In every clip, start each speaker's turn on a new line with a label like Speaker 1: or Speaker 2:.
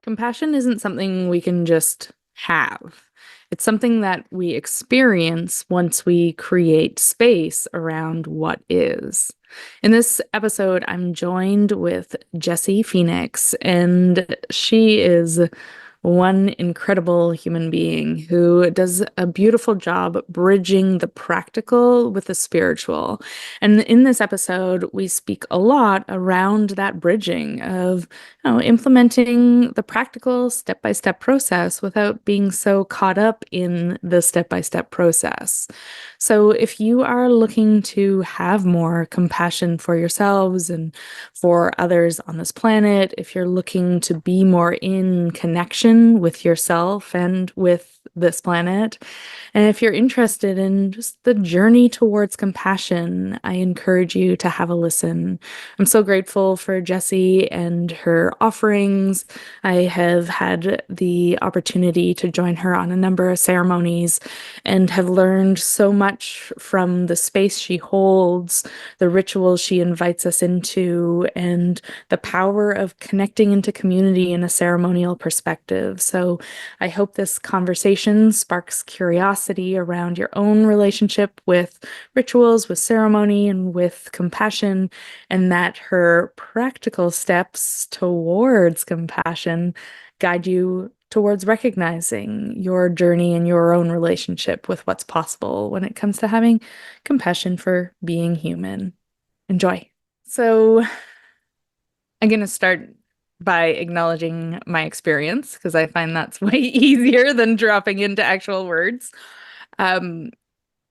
Speaker 1: Compassion isn't something we can just have. It's something that we experience once we create space around what is. In this episode, I'm joined with Jessie Phoenix, and she is one incredible human being who does a beautiful job bridging the practical with the spiritual. And in this episode, we speak a lot around that bridging of implementing the practical step-by-step process without being so caught up in the step-by-step process. So if you are looking to have more compassion for yourselves and for others on this planet, if you're looking to be more in connection with yourself and with this planet, and if you're interested in just the journey towards compassion, I encourage you to have a listen. I'm so grateful for Jessie and her offerings. I have had the opportunity to join her on a number of ceremonies and have learned so much from the space she holds, the rituals she invites us into, and the power of connecting into community in a ceremonial perspective. So I hope this conversation sparks curiosity around your own relationship with rituals, with ceremony, and with compassion, and that her practical steps towards compassion guide you towards recognizing your journey and your own relationship with what's possible when it comes to having compassion for being human. Enjoy. So I'm going to start by acknowledging my experience because I find that's way easier than dropping into actual words. Um,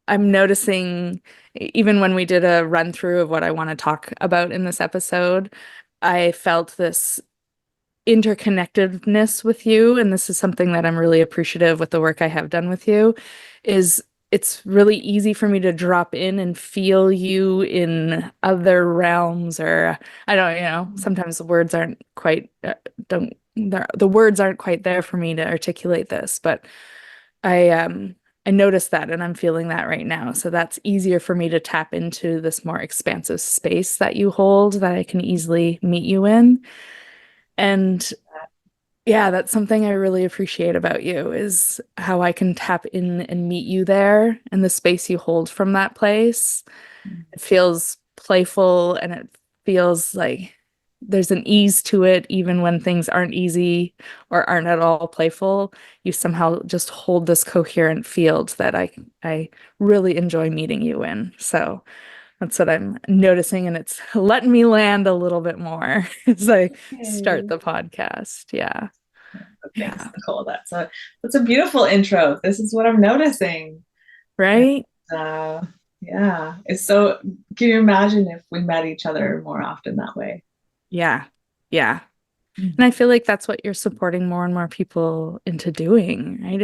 Speaker 1: I'm noticing, even when we did a run through of what I want to talk about in this episode, I felt this interconnectedness with you, and this is something that I'm really appreciative with the work I have done with you, is it's really easy for me to drop in and feel you in other realms, or I don't, sometimes the words aren't quite, don't, the words aren't quite there for me to articulate this, but I noticed that and I'm feeling that right now. So that's easier for me to tap into this more expansive space that you hold that I can easily meet you in. And yeah, that's something I really appreciate about you is how I can tap in and meet you there and the space you hold from that place. It feels playful and it feels like there's an ease to it, even when things aren't easy or aren't at all playful. You somehow just hold this coherent field that I really enjoy meeting you in. So that's what I'm noticing, and it's letting me land a little bit more as I start
Speaker 2: Hey.
Speaker 1: the podcast. Yeah.
Speaker 2: Thanks,
Speaker 1: Yeah.
Speaker 2: Nicole. That's a beautiful intro. This is what I'm noticing. And
Speaker 1: Right?
Speaker 2: uh, yeah, it's so. Can you imagine if we met each other more often that way?
Speaker 1: Yeah. Yeah. And
Speaker 2: Mhm.
Speaker 1: I feel like that's what you're supporting more and more people into doing, right?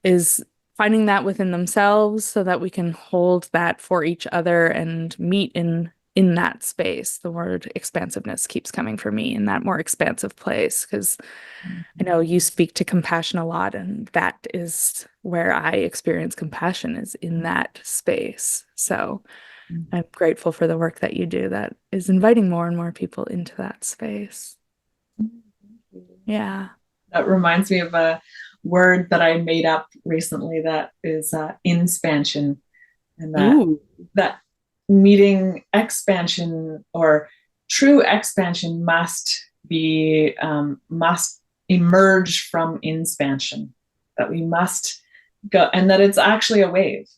Speaker 1: Is finding that within themselves so that we can hold that for each other and meet in that space. The word expansiveness keeps coming for me in that more expansive place because I know you speak to compassion a lot, and that is where I experience compassion is in that space. So I'm grateful for the work that you do that is inviting more and more people into that space. Yeah.
Speaker 2: That reminds me of a word that I made up recently that is inspansion, and
Speaker 1: Ooh.
Speaker 2: that meeting expansion or true expansion must emerge from inspansion, that we must go, and that it's actually a wave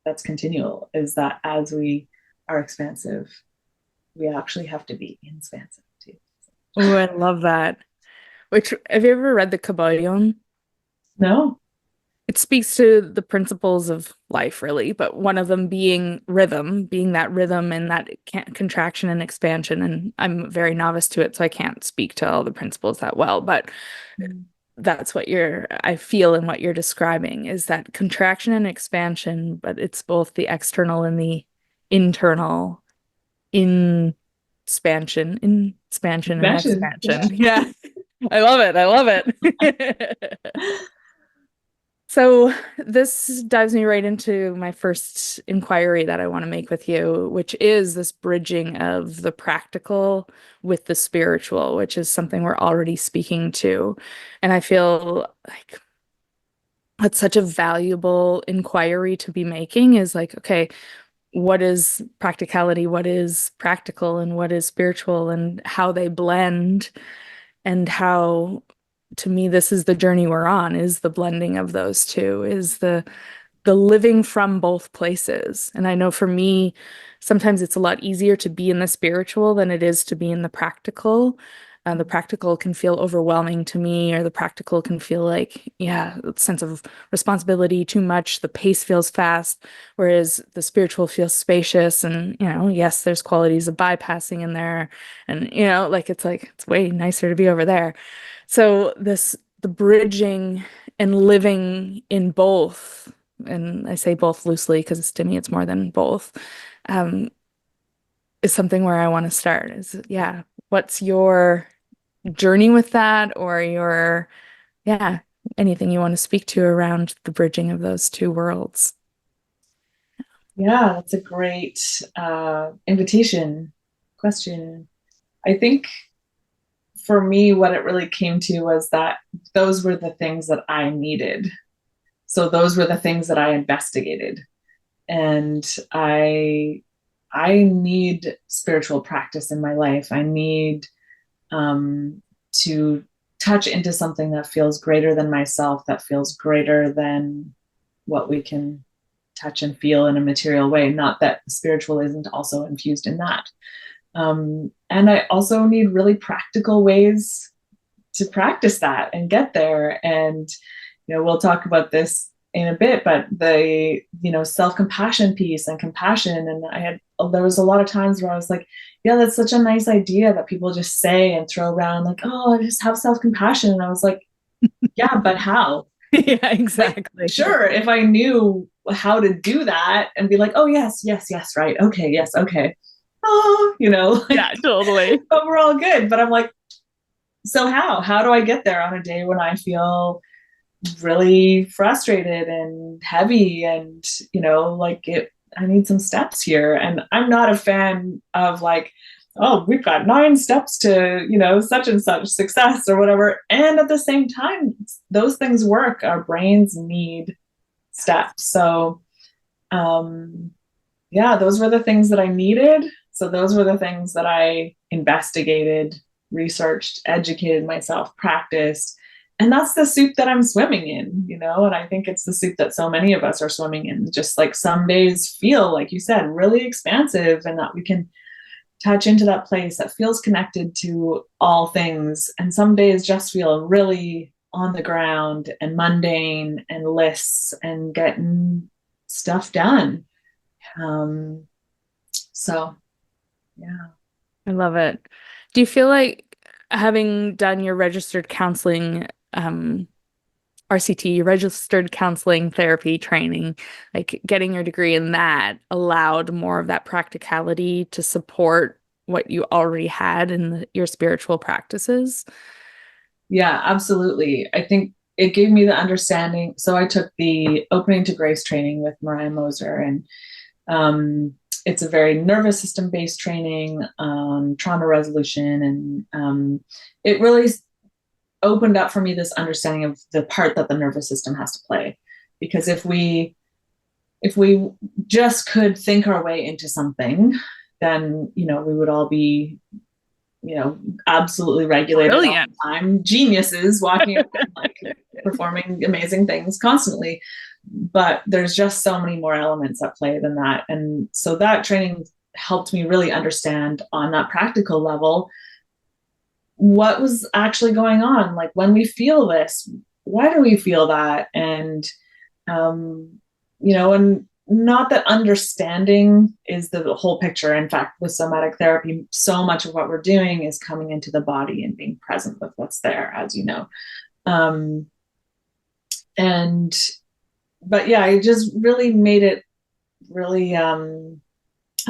Speaker 2: that's continual, is that as we are expansive we actually have to be expansive too.
Speaker 1: Ooh, I love that. Which, have you ever read the Kabbalion?
Speaker 2: No.
Speaker 1: It speaks to the principles of life, really, but one of them being rhythm, being that rhythm and that contraction and expansion. And I'm very novice to it, so I can't speak to all the principles that well, but that's what I feel in what you're describing is that contraction and expansion, but it's both the external and the internal in expansion and
Speaker 2: Expansion, yeah.
Speaker 1: expansion. Yeah. I love it. I love it. So this dives me right into my first inquiry that I want to make with you, which is this bridging of the practical with the spiritual, which is something we're already speaking to. And I feel like that's such a valuable inquiry to be making is like, okay, what is practicality, what is practical, and what is spiritual, and how they blend, and how, to me, this is the journey we're on, is the blending of those two, is the living from both places. And I know for me, sometimes it's a lot easier to be in the spiritual than it is to be in the practical. The practical can feel overwhelming to me, or the practical can feel like, yeah, a sense of responsibility, too much. The pace feels fast, whereas the spiritual feels spacious. And, yes, there's qualities of bypassing in there. And, like it's way nicer to be over there. So the bridging and living in both, and I say both loosely because to me it's more than both, um, is something where I want to start. Is, yeah, what's your journey with that, or yeah, anything you want to speak to around the bridging of those two worlds?
Speaker 2: Yeah, that's a great invitation question. I think for me, what it really came to was that those were the things that I needed. So those were the things that I investigated. And I need spiritual practice in my life. I need to touch into something that feels greater than myself, that feels greater than what we can touch and feel in a material way. Not that the spiritual isn't also infused in that. And I also need really practical ways to practice that and get there. And, we'll talk about this in a bit, but the, self-compassion piece and compassion. And there was a lot of times where I was like, yeah, that's such a nice idea that people just say and throw around like, oh, I just have self-compassion. And I was like, yeah, but how?
Speaker 1: Yeah,
Speaker 2: Like,
Speaker 1: exactly.
Speaker 2: sure, if I knew how to do that and be like, oh, yes, yes, yes, right. Okay, yes, okay. Oh,
Speaker 1: Yeah, totally.
Speaker 2: but we're all good. But I'm like, so how? How do I get there on a day when I feel really frustrated and heavy and, like I need some steps here. And I'm not a fan of like, oh, we've got 9 steps to, such and such success or whatever. And at the same time, those things work. Our brains need steps. So, yeah, those were the things that I needed. So those were the things that I investigated, researched, educated myself, practiced. And that's the soup that I'm swimming in, and I think it's the soup that so many of us are swimming in. Just like some days feel, like you said, really expansive, and that we can touch into that place that feels connected to all things. And some days just feel really on the ground and mundane and lists and getting stuff done. Um, so, yeah.
Speaker 1: I love it. Do you feel like, having done your registered counseling, RCT, your registered counseling therapy training, like getting your degree in that allowed more of that practicality to support what you already had in your spiritual practices?
Speaker 2: Yeah, absolutely. I think it gave me the understanding. So I took the Opening to Grace training with Mariah Moser, and it's a very nervous system based training on trauma resolution. And it really opened up for me this understanding of the part that the nervous system has to play. Because if we just could think our way into something, then, we would all be, absolutely regulated all
Speaker 1: Brilliant.
Speaker 2: the time, geniuses walking around, like performing amazing things constantly. But there's just so many more elements at play than that. And so that training helped me really understand on that practical level what was actually going on. Like when we feel this, why do we feel that? And, and not that understanding is the whole picture. In fact, with somatic therapy, so much of what we're doing is coming into the body and being present with what's there, as you know. And, but yeah, it just really made it really, I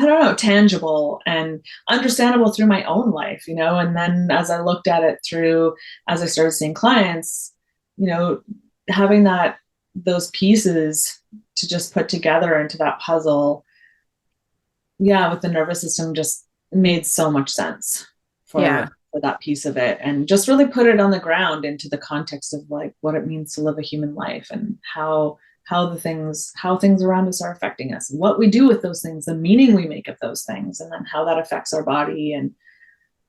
Speaker 2: don't know, tangible and understandable through my own life, and then as I looked at it through, as I started seeing clients, having that those pieces to just put together into that puzzle, yeah, with the nervous system just made so much sense
Speaker 1: Yeah.
Speaker 2: for that piece of it, and just really put it on the ground into the context of like what it means to live a human life, and how things around us are affecting us, and what we do with those things, the meaning we make of those things, and then how that affects our body, and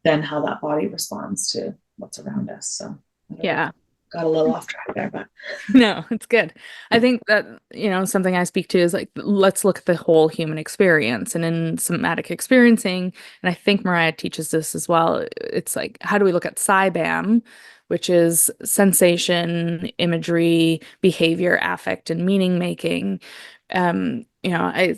Speaker 2: then how that body responds to what's around us. So I don't know,
Speaker 1: Yeah.
Speaker 2: got a little off track there, but
Speaker 1: No, it's good. I think that, something I speak to is like, let's look at the whole human experience and in somatic experiencing. And I think Mariah teaches this as well. It's like, how do we look at SciBAM, which is sensation, imagery, behavior, affect, and meaning making. I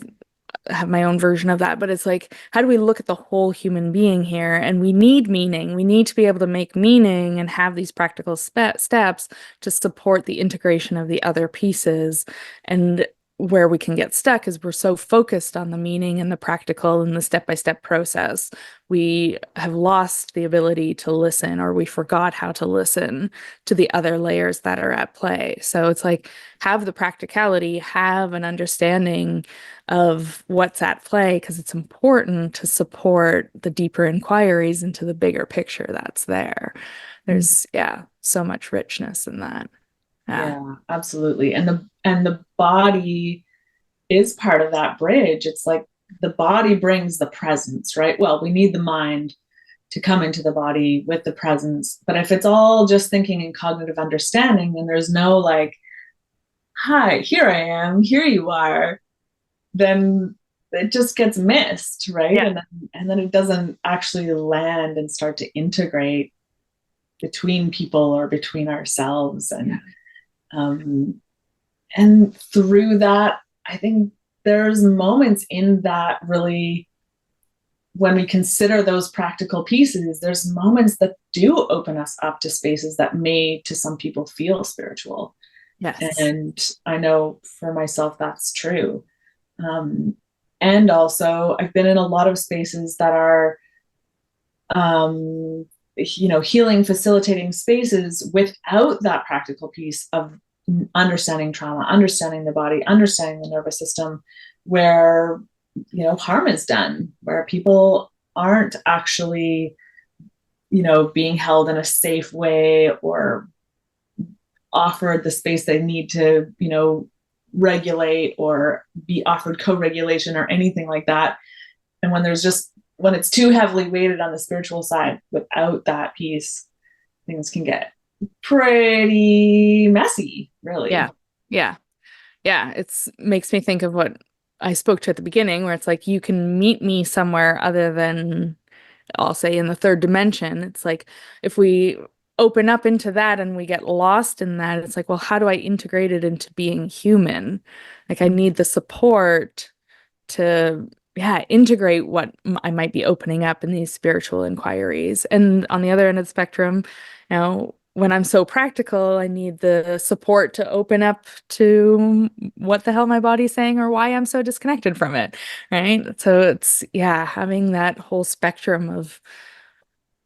Speaker 1: have my own version of that, but it's like, how do we look at the whole human being here? And we need meaning. We need to be able to make meaning and have these practical steps to support the integration of the other pieces. And where we can get stuck is we're so focused on the meaning and the practical and the step-by-step process. We have lost the ability to listen, or we forgot how to listen to the other layers that are at play. So it's like, have the practicality, have an understanding of what's at play, because it's important to support the deeper inquiries into the bigger picture that's there. There's, yeah, so much richness in that. Yeah.
Speaker 2: yeah, absolutely. And the body is part of that bridge. It's like the body brings the presence, right? Well, we need the mind to come into the body with the presence. But if it's all just thinking and cognitive understanding, and there's no like, hi, here I am, here you are, then it just gets missed, right?
Speaker 1: Yeah.
Speaker 2: And then it doesn't actually land and start to integrate between people or between ourselves. Um, and through that, I think there's moments in that really, when we consider those practical pieces, there's moments that do open us up to spaces that may to some people feel spiritual.
Speaker 1: Yes.
Speaker 2: And I know for myself that's true. And also I've been in a lot of spaces that are healing, facilitating spaces without that practical piece of understanding trauma, understanding the body, understanding the nervous system, where harm is done, where people aren't actually being held in a safe way, or offered the space they need to regulate, or be offered co-regulation or anything like that. And when it's too heavily weighted on the spiritual side without that piece, things can get pretty messy, really.
Speaker 1: Yeah. Yeah. Yeah. It's makes me think of what I spoke to at the beginning, where it's like, you can meet me somewhere other than, I'll say, in the third dimension. It's like, if we open up into that and we get lost in that, it's like, well, how do I integrate it into being human? Like, I need the support to, yeah, integrate what I might be opening up in these spiritual inquiries. And on the other end of the spectrum, when I'm so practical, I need the support to open up to what the hell my body's saying, or why I'm so disconnected from it, right? So it's, yeah, having that whole spectrum of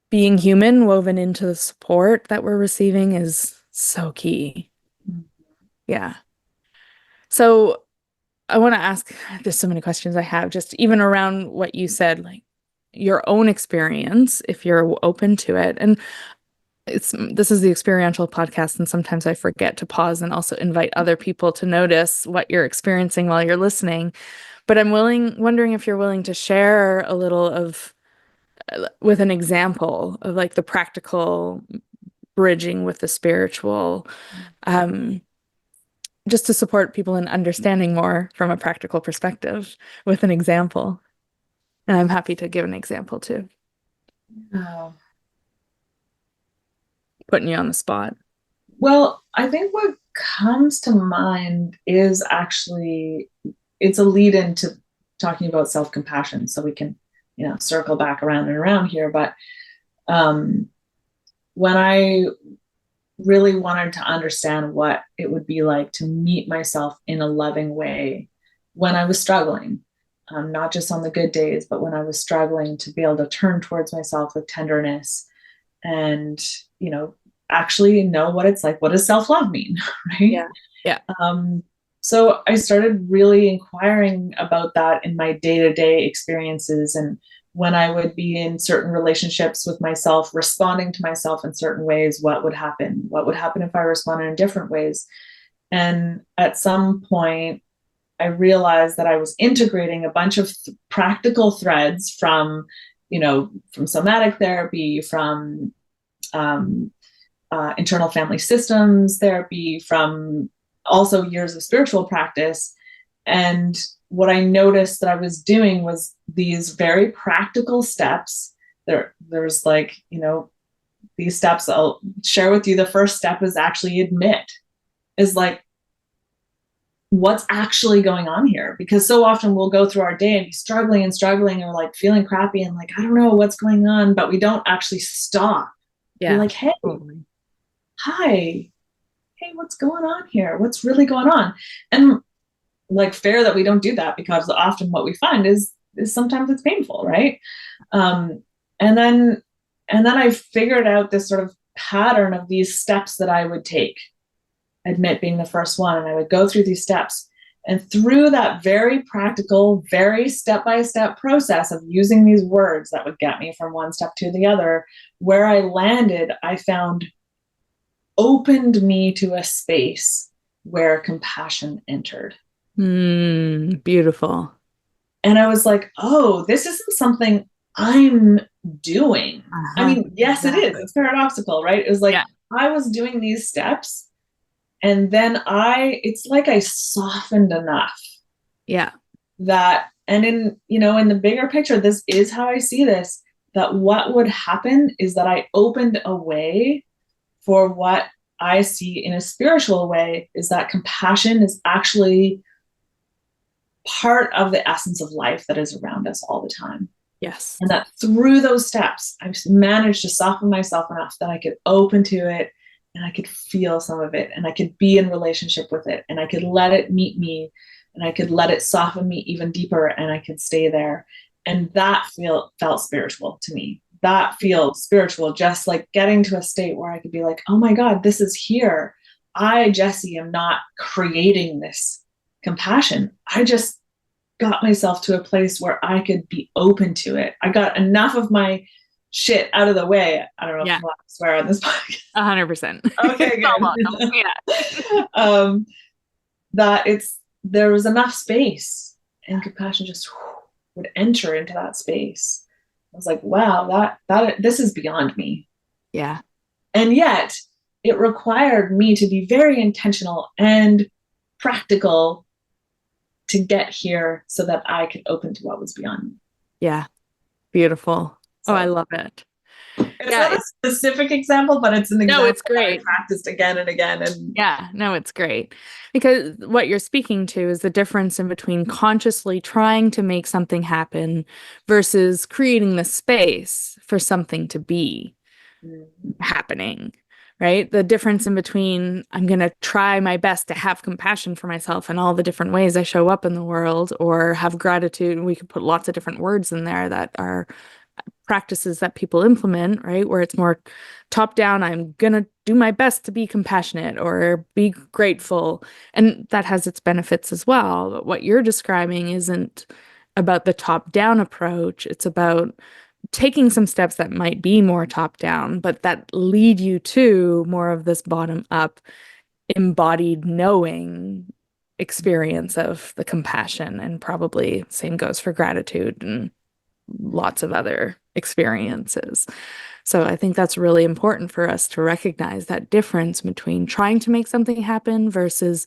Speaker 1: being human woven into the support that we're receiving is so key. Yeah. So I want to ask, there's so many questions I have, just even around what you said, like your own experience, if you're open to it. And this is the experiential podcast, and sometimes I forget to pause and also invite other people to notice what you're experiencing while you're listening. But I'm wondering if you're willing to share a little of, with an example of like the practical bridging with the spiritual, um, just to support people in understanding more from a practical perspective with an example. And I'm happy to give an example too,
Speaker 2: Oh.
Speaker 1: putting you on the spot.
Speaker 2: Well, I think what comes to mind is actually, it's a lead into talking about self-compassion, so we can circle back around and around here. But um, when I really wanted to understand what it would be like to meet myself in a loving way when I was struggling, not just on the good days, but when I was struggling, to be able to turn towards myself with tenderness and actually know what it's like. What does self-love mean? Right.
Speaker 1: Yeah. Yeah.
Speaker 2: So I started really inquiring about that in my day-to-day experiences, and when I would be in certain relationships with myself, responding to myself in certain ways, what would happen? What would happen if I responded in different ways? And at some point, I realized that I was integrating a bunch of practical threads from, from somatic therapy, from um, internal family systems therapy, from also years of spiritual practice. And what I noticed that I was doing was these very practical steps. There's like, these steps I'll share with you. The first step is actually admit, is like, what's actually going on here? Because so often we'll go through our day and be struggling and struggling, or like feeling crappy and like, I don't know what's going on, but we don't actually stop.
Speaker 1: Yeah.
Speaker 2: Be like, hey,
Speaker 1: Totally.
Speaker 2: hi, hey, what's going on here? What's really going on? And like, fair that we don't do that, because often what we find is sometimes it's painful, right? Um, and then I figured out this sort of pattern of these steps that I would take, admit being the first one, and I would go through these steps. And through that very practical, very step-by-step process of using these words that would get me from one step to the other, where I landed, I found opened me to a space where compassion entered.
Speaker 1: Beautiful.
Speaker 2: And I was like, oh, this isn't something I'm doing. I
Speaker 1: Uh-huh.
Speaker 2: mean, yes, it is.
Speaker 1: Exactly.
Speaker 2: It's paradoxical, right? It was like
Speaker 1: Yeah.
Speaker 2: I was doing these steps, and then it's like I softened enough
Speaker 1: Yeah.
Speaker 2: that, and in the bigger picture, this is how I see this, that what would happen is that I opened a way for what I see in a spiritual way, is that compassion is actually part of the essence of life that is around us all the time.
Speaker 1: Yes.
Speaker 2: And that through those steps, I've managed to soften myself enough that I could open to it, and I could feel some of it, and I could be in relationship with it, and I could let it meet me, and I could let it soften me even deeper, and I could stay there. And that felt spiritual to me. That feels spiritual, just like getting to a state where I could be like, oh my God, this is here. I, Jessie, am not creating this compassion. I just got myself to a place where I could be open to it. I got enough of my shit out of the way. I don't know if
Speaker 1: Yeah.
Speaker 2: I'm allowed to swear on this podcast.
Speaker 1: 100%.
Speaker 2: Okay,
Speaker 1: Welcome. Yeah.
Speaker 2: That there was enough space, and compassion just would enter into that space. I was like, wow, that this is beyond me.
Speaker 1: Yeah.
Speaker 2: And yet it required me to be very intentional and practical to get here so that I could open to what was beyond me.
Speaker 1: Yeah. Beautiful.
Speaker 2: So,
Speaker 1: Oh, I love it.
Speaker 2: it's not a specific example, but it's an example
Speaker 1: it's great.
Speaker 2: that I practiced again and again. And
Speaker 1: yeah, no, it's great. Because what you're speaking to is the difference in between consciously trying to make something happen versus creating the space for something to be happening, right? The difference in between I'm going to try my best to have compassion for myself in all the different ways I show up in the world, or have gratitude. We could put lots of different words in there that are practices that people implement, right? Where it's more top down, I'm gonna do my best to be compassionate or be grateful. And that has its benefits as well. But what you're describing isn't about the top down approach. It's about taking some steps that might be more top down, but that lead you to more of this bottom up embodied knowing experience of the compassion. And probably same goes for gratitude and lots of other experiences. So I think that's really important for us to recognize that difference between trying to make something happen versus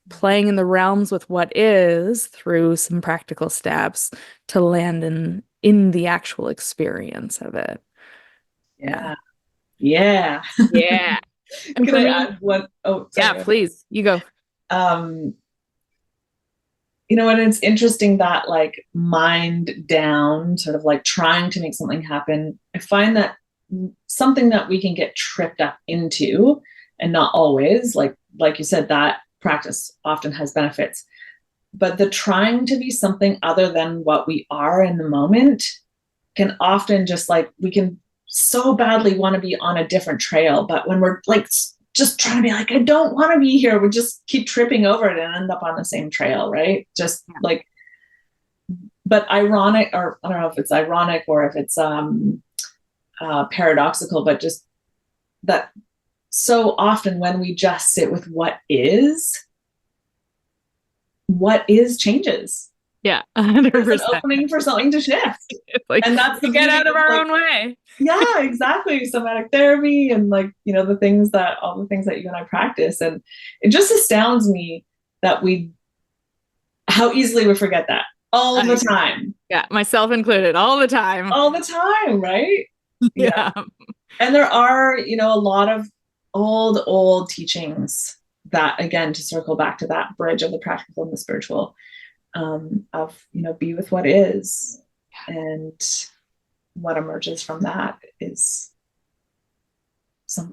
Speaker 1: playing in the realms with what is through some practical steps to land in the actual experience of it.
Speaker 2: yeah. Yeah.
Speaker 1: Yeah. And
Speaker 2: Can
Speaker 1: for
Speaker 2: I
Speaker 1: me,
Speaker 2: add one? Oh, sorry.
Speaker 1: yeah, please, you go.
Speaker 2: Um, and it's interesting that like mind down, sort of like trying to make something happen. I find that something that we can get tripped up into, and not always, like you said, that practice often has benefits, but the trying to be something other than what we are in the moment can often just like, we can so badly want to be on a different trail, but when we're like just trying to be like, I don't want to be here, we just keep tripping over it and end up on the same trail, right? Just like, but ironic, or I don't know if it's ironic or if it's paradoxical, but just that so often when we just sit with what is changes.
Speaker 1: Yeah,
Speaker 2: There's an
Speaker 1: 100%.
Speaker 2: opening for something to shift.
Speaker 1: It's like,
Speaker 2: And that's the
Speaker 1: get
Speaker 2: beauty
Speaker 1: out of
Speaker 2: of
Speaker 1: our
Speaker 2: like,
Speaker 1: own way.
Speaker 2: yeah, exactly. Somatic therapy and like, you know, all the things that you and I practice. And it just astounds me that how easily we forget that all the time.
Speaker 1: Yeah, myself included, all the time.
Speaker 2: All the time, right? Yeah.
Speaker 1: Yeah.
Speaker 2: And there are, you know, a lot of old teachings that, again, to circle back to that bridge of the practical and the spiritual, of, you know, be with what is. And what emerges from that is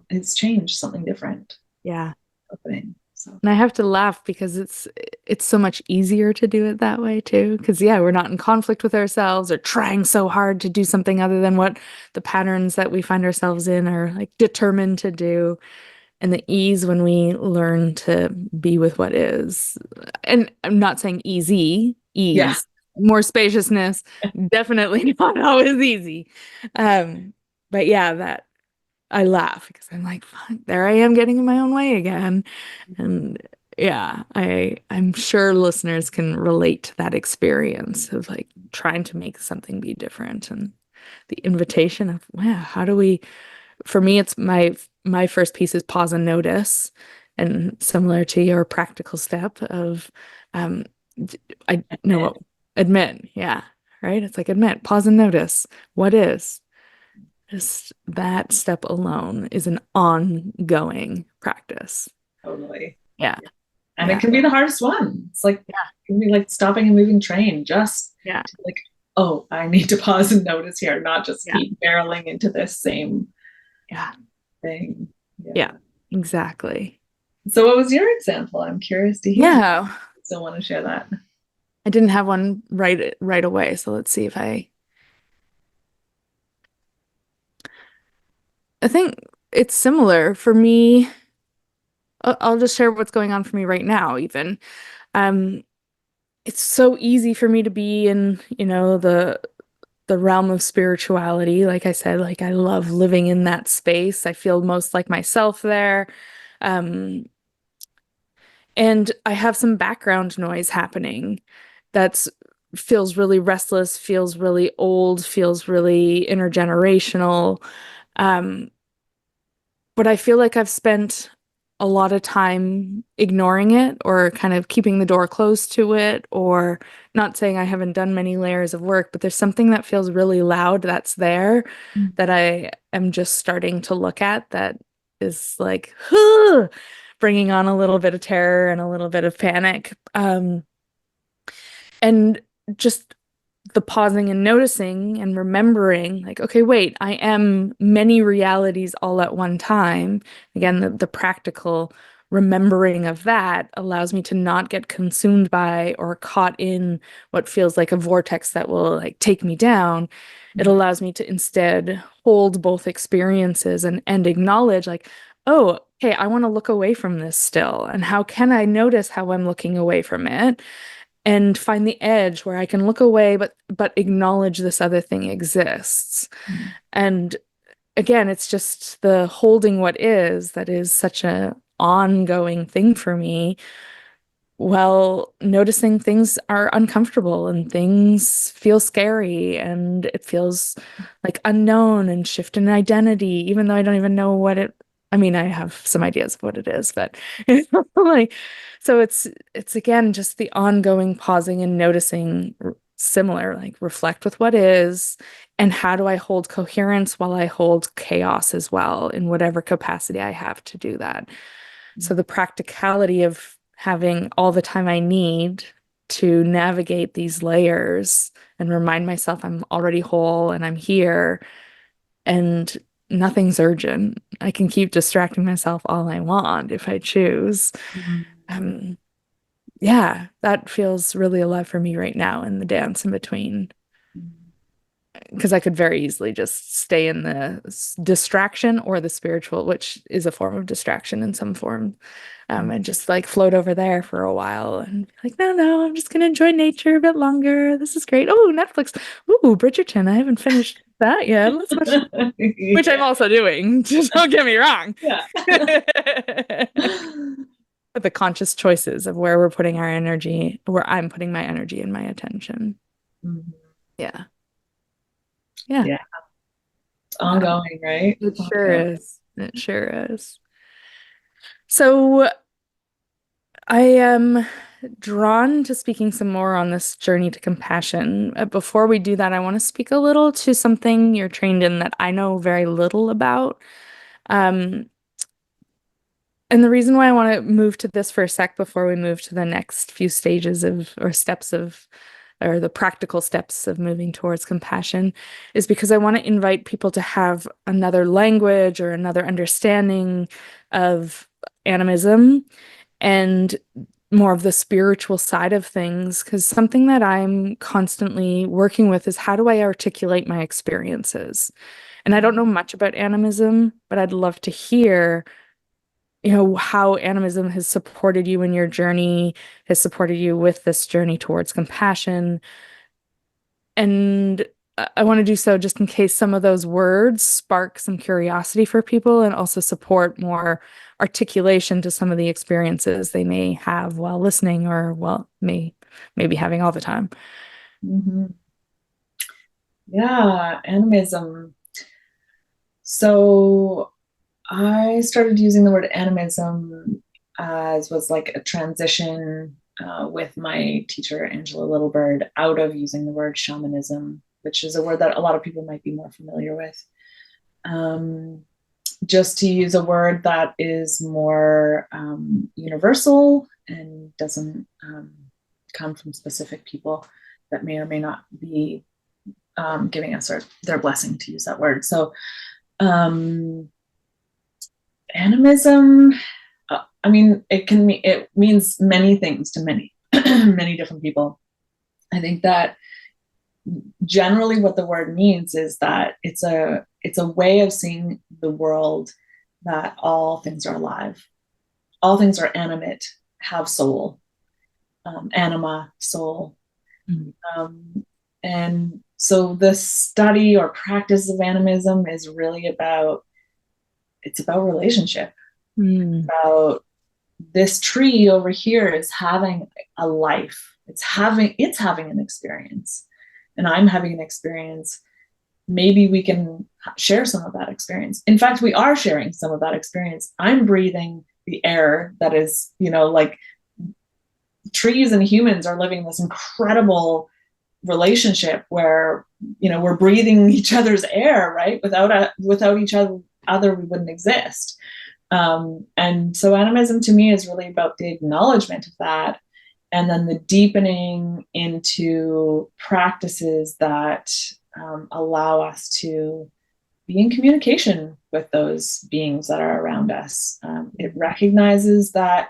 Speaker 2: it's change, something different.
Speaker 1: Yeah.
Speaker 2: Opening. So.
Speaker 1: And I have to laugh because it's so much easier to do it that way too. Because yeah, we're not in conflict with ourselves or trying so hard to do something other than what the patterns that we find ourselves in are like determined to do. And the ease when we learn to be with what is. And I'm not saying easy,
Speaker 2: Yeah.
Speaker 1: more spaciousness, definitely not always easy. But yeah, that I laugh because I'm like, fuck, there I am getting in my own way again. And yeah, I'm sure listeners can relate to that experience of like trying to make something be different and the invitation of, wow, how do we, for me, it's my first piece is pause and notice. And similar to your practical step of I know admit, yeah, right? It's like admit, pause and notice what is. Just that step alone is an ongoing practice.
Speaker 2: Totally.
Speaker 1: Yeah.
Speaker 2: And
Speaker 1: Yeah.
Speaker 2: it can be the hardest one. It's like,
Speaker 1: Yeah.
Speaker 2: it can be like stopping a moving train, just
Speaker 1: Yeah.
Speaker 2: like, oh, I need to pause and notice here, not just
Speaker 1: Yeah.
Speaker 2: keep barreling into this same
Speaker 1: Yeah.
Speaker 2: thing.
Speaker 1: Yeah. Exactly.
Speaker 2: So what was your example? I'm curious to hear.
Speaker 1: Yeah.
Speaker 2: Still want to share that.
Speaker 1: I didn't have one right away, so let's see if I think it's similar for me. I'll just share what's going on for me right now, even. Um, it's so easy for me to be in, you know, the realm of spirituality. Like I said, like I love living in that space. I feel most like myself there. Um, and I have some background noise happening that's feels really restless, feels really old, feels really intergenerational. Um, but I feel like I've spent a lot of time ignoring it or kind of keeping the door closed to it, or not saying I haven't done many layers of work, but there's something that feels really loud that's there that I am just starting to look at that is like, bringing on a little bit of terror and a little bit of panic. And just the pausing and noticing and remembering, like, okay, wait, I am many realities all at one time. Again, the practical remembering of that allows me to not get consumed by or caught in what feels like a vortex that will like take me down. It allows me to instead hold both experiences and acknowledge, like, oh, hey, I want to look away from this still. And how can I notice how I'm looking away from it? And find the edge where I can look away but acknowledge this other thing exists. And again, it's just the holding what is that is such a ongoing thing for me. Well, noticing things are uncomfortable and things feel scary and it feels like unknown and shift in identity, even though I don't even know what it, I mean, I have some ideas of what it is, but like, so it's again just the ongoing pausing and noticing similar, like reflect with what is and how do I hold coherence while I hold chaos as well in whatever capacity I have to do that. So the practicality of having all the time I need to navigate these layers and remind myself I'm already whole and I'm here and nothing's urgent. I can keep distracting myself all I want if I choose. Um, yeah, that feels really alive for me right now in the dance in between because I could very easily just stay in the distraction or the spiritual, which is a form of distraction in some form, and just like float over there for a while and be like, no, I'm just gonna enjoy nature a bit longer. This is great. Oh, Netflix. Ooh, Bridgerton. I haven't finished that yet. Let's watch, which I'm also doing. Just don't get me wrong.
Speaker 2: Yeah.
Speaker 1: But the conscious choices of where we're putting our energy, where I'm putting my energy and my attention.
Speaker 2: Mhm.
Speaker 1: Yeah. Yeah.
Speaker 2: Yeah. It's
Speaker 1: Wow.
Speaker 2: ongoing, right?
Speaker 1: It sure
Speaker 2: Ongoing.
Speaker 1: is. It sure is. So I am drawn to speaking some more on this journey to compassion. Before we do that, I want to speak a little to something you're trained in that I know very little about. Um, and the reason why I want to move to this for a sec before we move to the next few stages of or steps of or the practical steps of moving towards compassion is because I want to invite people to have another language or another understanding of animism and more of the spiritual side of things. Because something that I'm constantly working with is how do I articulate my experiences? And I don't know much about animism, but I'd love to hear, how animism has supported you in your journey, has supported you with this journey towards compassion. And I want to do so just in case some of those words spark some curiosity for people and also support more articulation to some of the experiences they may have while listening or, well, maybe having all the time.
Speaker 2: Mhm. Yeah, animism. So I started using the word animism as was like a transition with my teacher, Angela Littlebird, out of using the word shamanism, which is a word that a lot of people might be more familiar with. Um, just to use a word that is more universal and doesn't come from specific people that may or may not be giving us their blessing to use that word. So, animism, I mean, it means many things to many many different people. I think that generally what the word means is that it's a way of seeing the world, that all things are alive, all things are animate, have soul, anima, soul.
Speaker 1: Mm.
Speaker 2: And so the study or practice of animism is really about relationship,
Speaker 1: Mm.
Speaker 2: about this tree over here is having a life. It's having an experience, and I'm having an experience. Maybe we can share some of that experience. In fact, we are sharing some of that experience. I'm breathing the air that is, like trees and humans are living this incredible relationship where, we're breathing each other's air, right? Without each other, we wouldn't exist. And so animism to me is really about the acknowledgement of that, and then the deepening into practices that allow us to be in communication with those beings that are around us. It recognizes that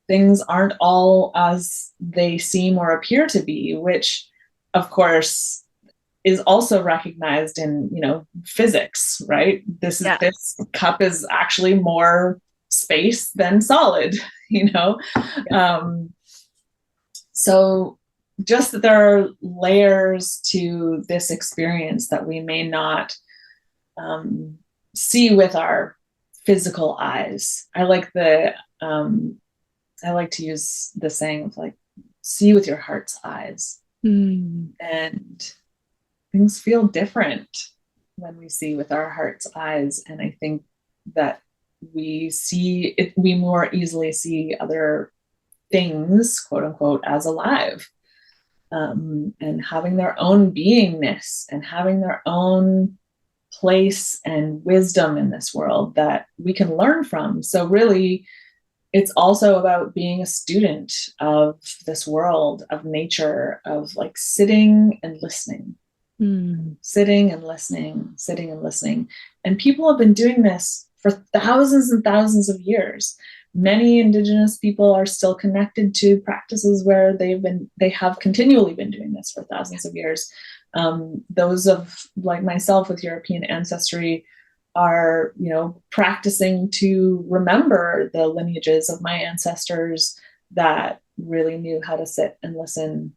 Speaker 2: things aren't all as they seem or appear to be, which, of course, is also recognized in physics, right? This cup is actually more space than solid. you know
Speaker 1: Yeah.
Speaker 2: So just that there are layers to this experience that we may not see with our physical eyes. I like to use the saying of like, see with your heart's eyes.
Speaker 1: Mm.
Speaker 2: And things feel different when we see with our heart's eyes. And I think that we more easily see other things, quote unquote, as alive, and having their own beingness and having their own place and wisdom in this world that we can learn from. So really, it's also about being a student of this world, of nature, of like sitting and listening. Sitting and listening, sitting and listening. And people have been doing this for thousands and thousands of years. Many Indigenous people are still connected to practices where they have continually been doing this for thousands of years. Those of like myself with European ancestry are, practicing to remember the lineages of my ancestors that really knew how to sit and listen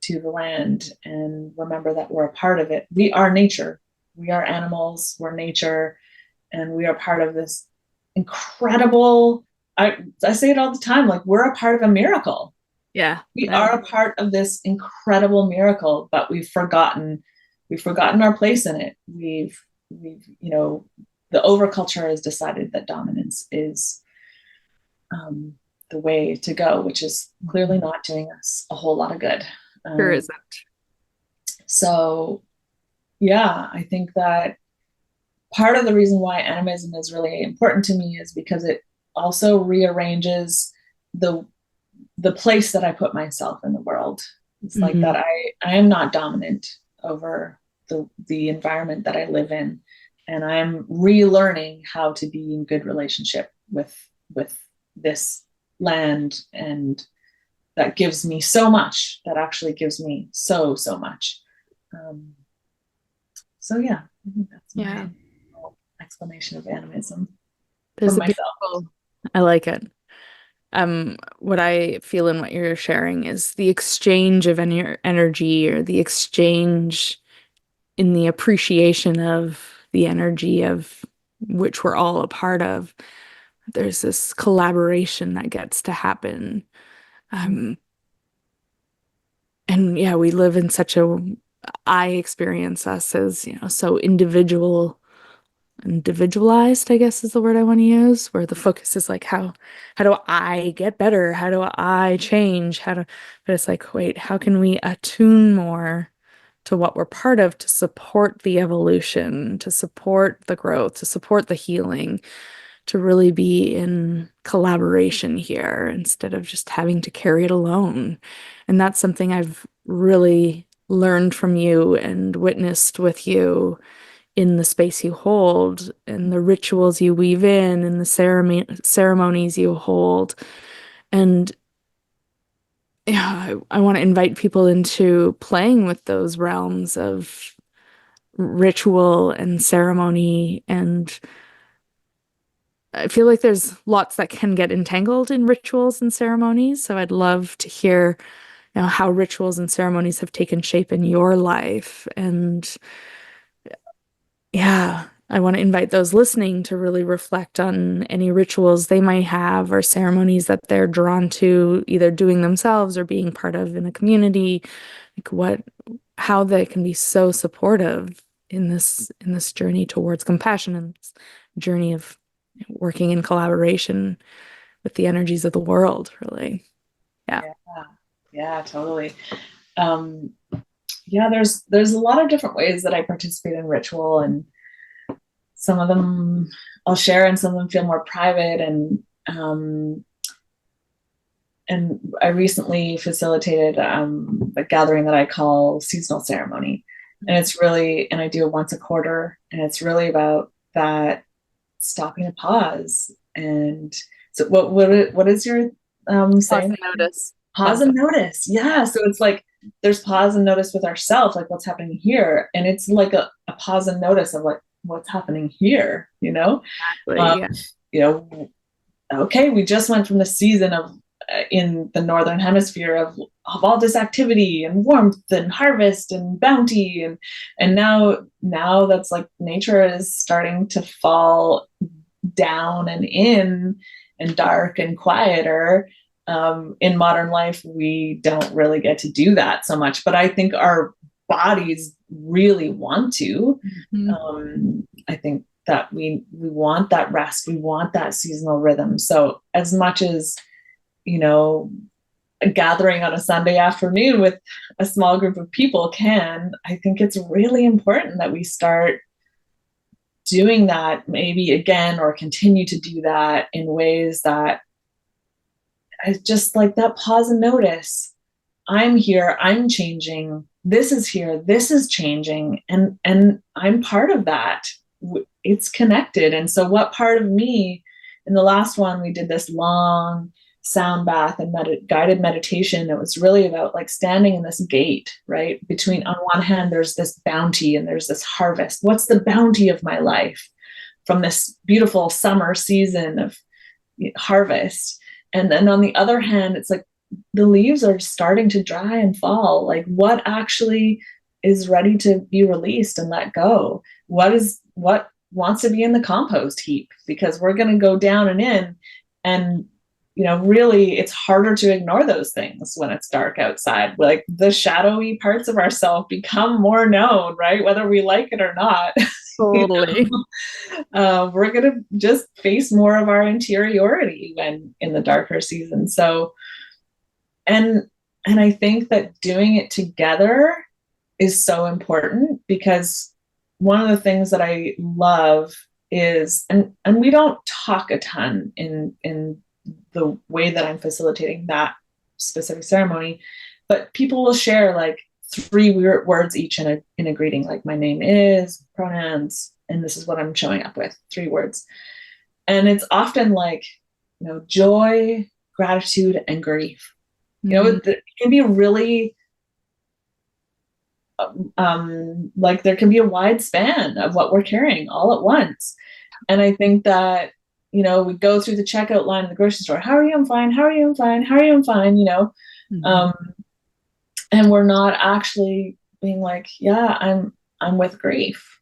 Speaker 2: to the land and remember that we're a part of it. We are nature. We are animals. We're nature. And we are part of this incredible, I say it all the time, like we're a part of a miracle.
Speaker 1: Yeah.
Speaker 2: We are a part of this incredible miracle, but we've forgotten our place in it. We've the overculture has decided that dominance is the way to go, which is clearly not doing us a whole lot of good.
Speaker 1: Sure isn't.
Speaker 2: So yeah, I think that part of the reason why animism is really important to me is because it also rearranges the place that I put myself in the world. It's like that I am not dominant over the environment that I live in, and I'm relearning how to be in good relationship with this land, and that gives me so much. That actually gives me so much. So yeah, I think that's my explanation of animism.
Speaker 1: There's a beautiful, I like it. What I feel in what you're sharing is the exchange of energy, or the exchange in the appreciation of the energy of which we're all a part of. There's this collaboration that gets to happen. And yeah, we live in such I experience us as, so individualized, I guess is the word I want to use, where the focus is like, how do I get better? How do I change? But it's like, wait, how can we attune more to what we're part of to support the evolution, to support the growth, to support the healing, to really be in collaboration here instead of just having to carry it alone. And that's something I've really learned from you and witnessed with you in the space you hold, and the rituals you weave in, and the ceremonies you hold. And yeah, I want to invite people into playing with those realms of ritual and ceremony. And I feel like there's lots that can get entangled in rituals and ceremonies. So I'd love to hear, how rituals and ceremonies have taken shape in your life. And yeah, I want to invite those listening to really reflect on any rituals they might have, or ceremonies that they're drawn to, either doing themselves or being part of in a community, like how they can be so supportive in this journey towards compassion, and this journey of working in collaboration with the energies of the world, really.
Speaker 2: Yeah, totally. Yeah, there's a lot of different ways that I participate in ritual, and some of them I'll share, and some of them feel more private. And I recently facilitated a gathering that I call seasonal ceremony, and I do it once a quarter, and it's really about that stopping to pause. And so, what is your saying?
Speaker 1: Pause and notice.
Speaker 2: Pause and notice. Yeah. So it's like there's pause and notice with ourselves, like what's happening here. And it's like a pause and notice of like what's happening here,
Speaker 1: Exactly, yeah.
Speaker 2: Okay, we just went from the season of in the northern hemisphere of all this activity and warmth and harvest and bounty, and now that's like nature is starting to fall down and in and dark and quieter. In modern life, we don't really get to do that so much, but I think our bodies really want to. I think that we want that rest, we want that seasonal rhythm. So as much as, a gathering on a Sunday afternoon with a small group of people I think it's really important that we start doing that maybe again, or continue to do that in ways that it's just like that pause and notice. I'm here, I'm changing, this is here, this is changing, and I'm part of that. It's connected. And so what part of me, in the last one, we did this long sound bath and guided meditation. It was really about like standing in this gate, right? Between, on one hand, there's this bounty and there's this harvest. What's the bounty of my life from this beautiful summer season of harvest? And then on the other hand, it's like the leaves are starting to dry and fall. Like what actually is ready to be released and let go? What wants to be in the compost heap? Because we're going to go down and in, and really it's harder to ignore those things when it's dark outside. Like the shadowy parts of ourselves become more known, right? Whether we like it or not.
Speaker 1: Totally.
Speaker 2: We're going to just face more of our interiority when in the darker season. So, and I think that doing it together is so important, because one of the things that I love is, and we don't talk a ton in the way that I'm facilitating that specific ceremony, but people will share like 3 words each in a greeting, like my name is, pronouns, and this is what I'm showing up with, 3 words. And it's often like, joy, gratitude, and grief. It can be really, like there can be a wide span of what we're carrying all at once. And I think that, we go through the checkout line in the grocery store. How are you? I'm fine. How are you? I'm fine. How are you? I'm fine. And we're not actually being like, yeah, I'm with grief.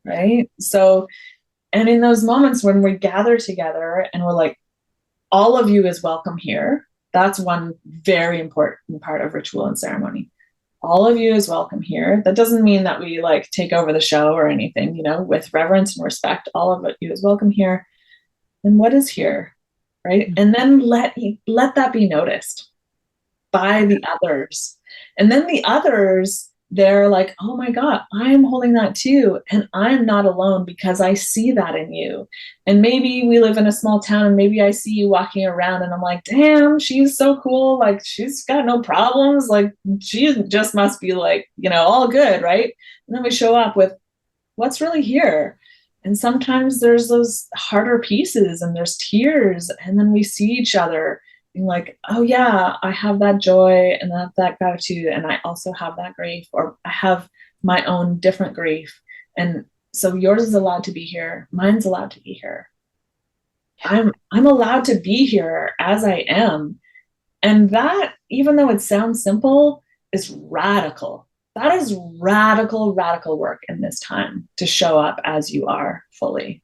Speaker 2: Right. So, and in those moments when we gather together and we're like, all of you is welcome here. That's one very important part of ritual and ceremony. All of you is welcome here. That doesn't mean that we like take over the show or anything, with reverence and respect. All of you is welcome here. And what is here, right? And then let that be noticed by the others. And then the others, they're like, oh my God, I'm holding that too. And I'm not alone because I see that in you. And maybe we live in a small town and maybe I see you walking around and I'm like, damn, she's so cool. Like she's got no problems. Like she just must be like, all good, right? And then we show up with what's really here. And sometimes there's those harder pieces and there's tears. And then we see each other being like, oh yeah, I have that joy and that gratitude. And I also have that grief, or I have my own different grief. And so yours is allowed to be here. Mine's allowed to be here. I'm allowed to be here as I am. And that, even though it sounds simple, is radical. That is radical work in this time, to show up as you are fully.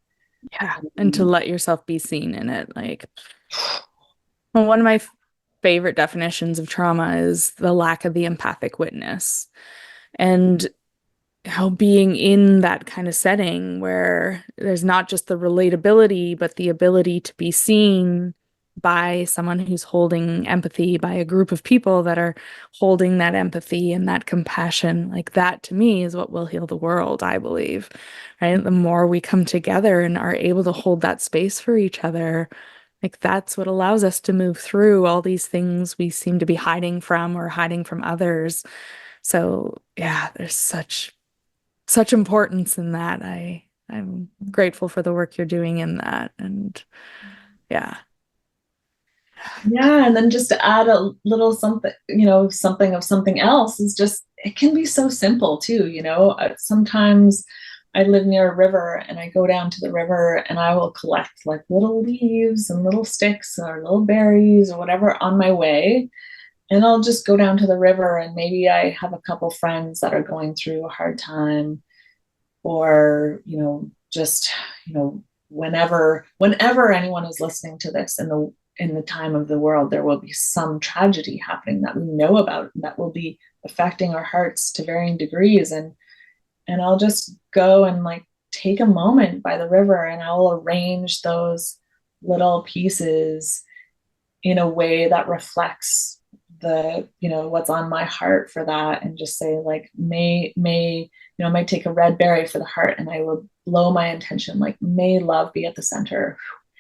Speaker 1: Yeah. And to let yourself be seen in it. Like, well, one of my favorite definitions of trauma is the lack of the empathic witness. And how being in that kind of setting where there's not just the relatability, but the ability to be seen by someone who's holding empathy, by a group of people that are holding that empathy and that compassion, like that to me is what will heal the world, I believe, right? The more we come together and are able to hold that space for each other, like that's what allows us to move through all these things we seem to be hiding from or hiding from others. So yeah, there's such importance in that. I'm grateful for the work you're doing in that. And yeah.
Speaker 2: Yeah. And then just to add a little something, something of something else is just, it can be so simple too. Sometimes I live near a river and I go down to the river and I will collect like little leaves and little sticks or little berries or whatever on my way. And I'll just go down to the river and maybe I have a couple friends that are going through a hard time, or, just, whenever anyone is listening to this in the time of the world, there will be some tragedy happening that we know about that will be affecting our hearts to varying degrees. And I'll just go and like take a moment by the river and I'll arrange those little pieces in a way that reflects the, what's on my heart for that, and just say like, may, I might take a red berry for the heart and I will blow my intention, like, may love be at the center.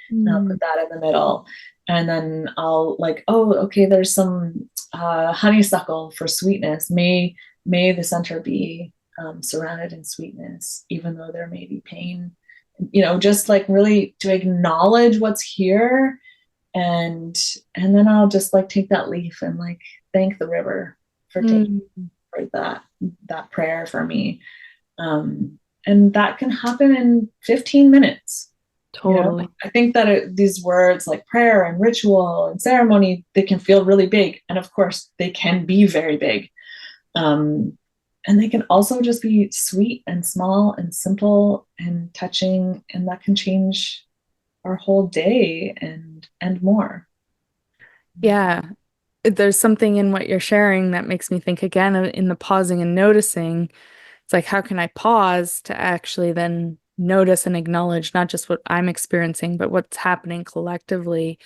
Speaker 2: And I'll put that in the middle. And then I'll like, oh, okay, there's some honeysuckle for sweetness. May the center be surrounded in sweetness, even though there may be pain. Just like really to acknowledge what's here and then I'll just like take that leaf and like thank the river for taking
Speaker 1: Mm,
Speaker 2: for that prayer for me. And that can happen in 15 minutes. You know,
Speaker 1: totally.
Speaker 2: I think that these words like prayer and ritual and ceremony, they can feel really big, and of course they can be very big. um, and they can also just be sweet and small and simple and touching, and that can change our whole day and more.
Speaker 1: Yeah. There's something in what you're sharing that makes me think again in the pausing and noticing. It's like, how can I pause to actually then notice and acknowledge not just what I'm experiencing, but what's happening collectively?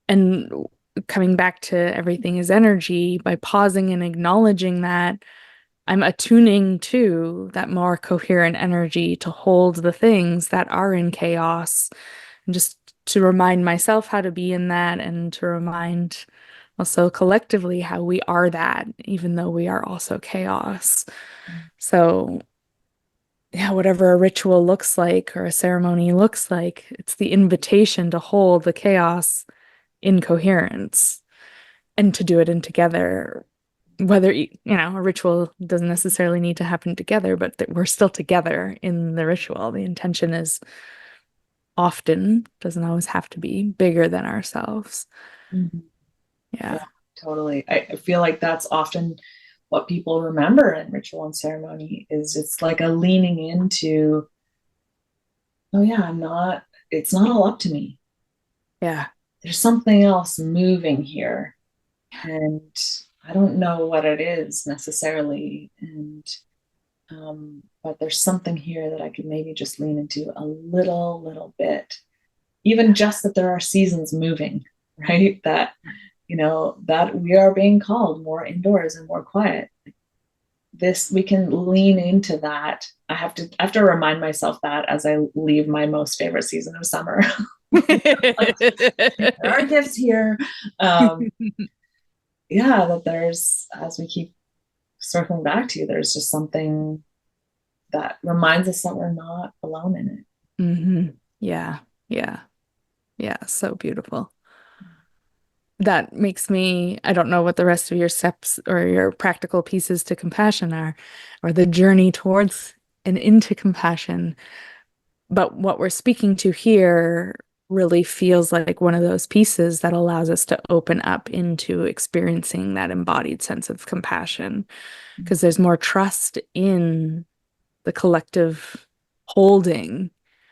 Speaker 1: And coming back to everything is energy, by pausing and acknowledging that, I'm attuning to that more coherent energy to hold the things that are in chaos, and just to remind myself how to be in that, and to remind also collectively how we are that, even though we are also chaos. So, yeah, whatever a ritual looks like or a ceremony looks like, it's the invitation to hold the chaos in coherence and to do it in together. Whether, a ritual doesn't necessarily need to happen together, but that we're still together in the ritual. The intention is often, doesn't always have to be, bigger than ourselves.
Speaker 2: Mhm.
Speaker 1: Yeah.
Speaker 2: Yeah, totally. I feel like that's often what people remember in ritual and ceremony is it's like a leaning into, oh yeah, it's not all up to me.
Speaker 1: Yeah.
Speaker 2: There's something else moving here, and I don't know what it is necessarily. And but there's something here that I could maybe just lean into a little bit, even just that there are seasons moving, right? That that we are being called more indoors and more quiet. This we can lean into that. I have to remind myself that as I leave my most favorite season of summer. Like, there are gifts here. Um, yeah, that there's, as we keep circling back to, there's just something that reminds us that we're not alone in it.
Speaker 1: hmm Yeah. Yeah. Yeah. So beautiful. That makes me, I don't know what the rest of your steps or your practical pieces to compassion are, or the journey towards and into compassion. But what we're speaking to here really feels like one of those pieces that allows us to open up into experiencing that embodied sense of compassion, because there's more trust in the collective holding,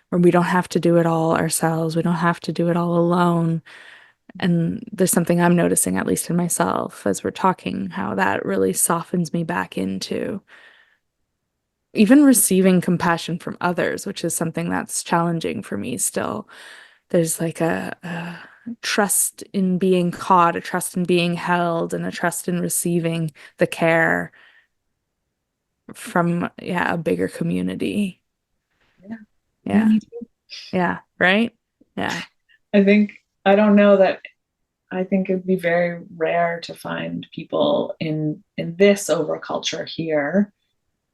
Speaker 1: where we don't have to do it all ourselves. We don't have to do it all alone. And there's something I'm noticing, at least in myself, as we're talking, how that really softens me back into even receiving compassion from others, which is something that's challenging for me still. There's like a trust in being caught, a trust in being held, and a trust in receiving the care from, yeah, a bigger community.
Speaker 2: Yeah, yeah,
Speaker 1: Yeah.
Speaker 2: me too.
Speaker 1: Yeah. Right? Yeah.
Speaker 2: I think I don't know that I think it'd be very rare to find people in this overculture here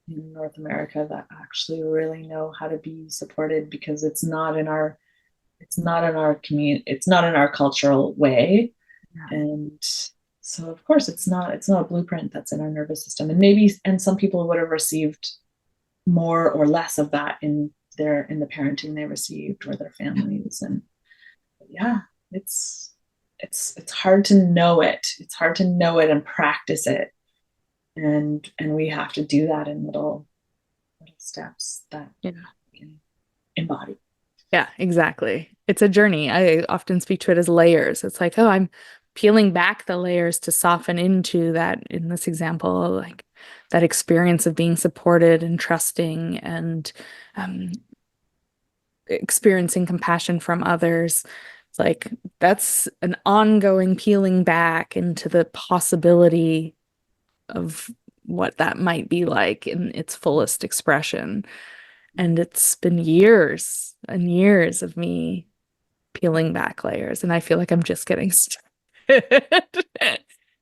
Speaker 2: in North America that actually really know how to be supported, because it's not in our community, it's not in our cultural way.
Speaker 1: Yeah.
Speaker 2: And so of course it's not a blueprint that's in our nervous system. And maybe and some people would have received more or less of that in the parenting they received or their families. And yeah, it's hard to know it. It's hard to know it and practice it. And we have to do that in little steps that
Speaker 1: Yeah.
Speaker 2: we can embody.
Speaker 1: Yeah, exactly. It's a journey. I often speak to it as layers. It's like, oh, I'm peeling back the layers to soften into that, in this example, like that experience of being supported and trusting and um, experiencing compassion from others. It's like that's an ongoing peeling back into the possibility of what that might be like in its fullest expression. And it's been years and years of me peeling back layers, and I feel like I'm just getting started.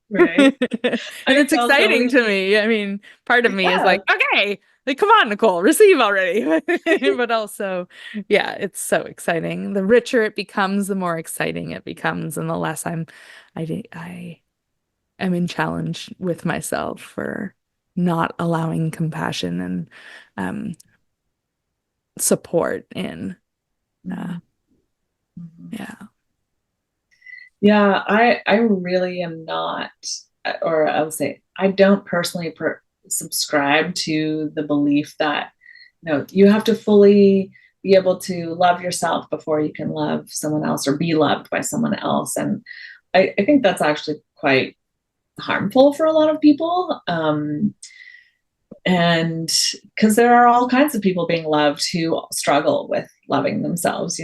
Speaker 2: Right.
Speaker 1: And
Speaker 2: I
Speaker 1: it's
Speaker 2: tell so
Speaker 1: exciting
Speaker 2: many
Speaker 1: to
Speaker 2: people,
Speaker 1: me. I mean, part of me is
Speaker 2: yeah.
Speaker 1: like, okay, like, come on, Nicole, receive already. But also, yeah, it's so exciting. The richer it becomes, the more exciting it becomes, and the less I am in challenge with myself for not allowing compassion and um, support in. Uh,
Speaker 2: Mhm. Mhm.
Speaker 1: yeah.
Speaker 2: Yeah, I really am not, or I would say I don't personally subscribe to the belief that you have to fully be able to love yourself before you can love someone else or be loved by someone else. And I think that's actually quite harmful for a lot of people. And because there are all kinds of people being loved who struggle with loving themselves,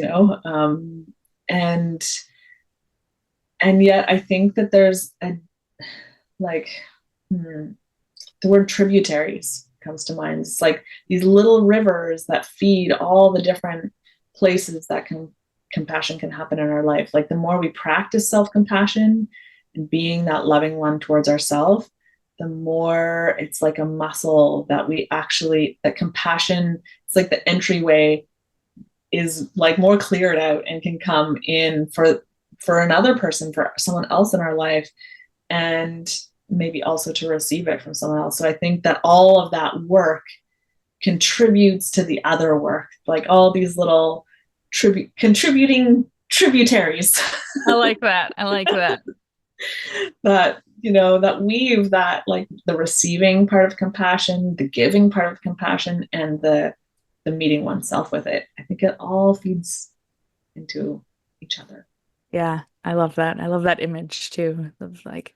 Speaker 2: and yet I think that there's a like the word tributaries comes to mind. It's like these little rivers that feed all the different places that compassion can happen in our life. Like the more we practice self-compassion and being that loving one towards ourselves, the more it's like a muscle that that compassion, it's like the entryway is like more cleared out and can come in for another person, for someone else in our life, and maybe also to receive it from someone else. So I think that all of that work contributes to the other work, like all these little contributing tributaries
Speaker 1: I like that. I like that.
Speaker 2: that that weave that, like the receiving part of compassion, the giving part of compassion, and the meeting oneself with it. I think it all feeds into each other.
Speaker 1: Yeah, I love that. I love that image too. Of like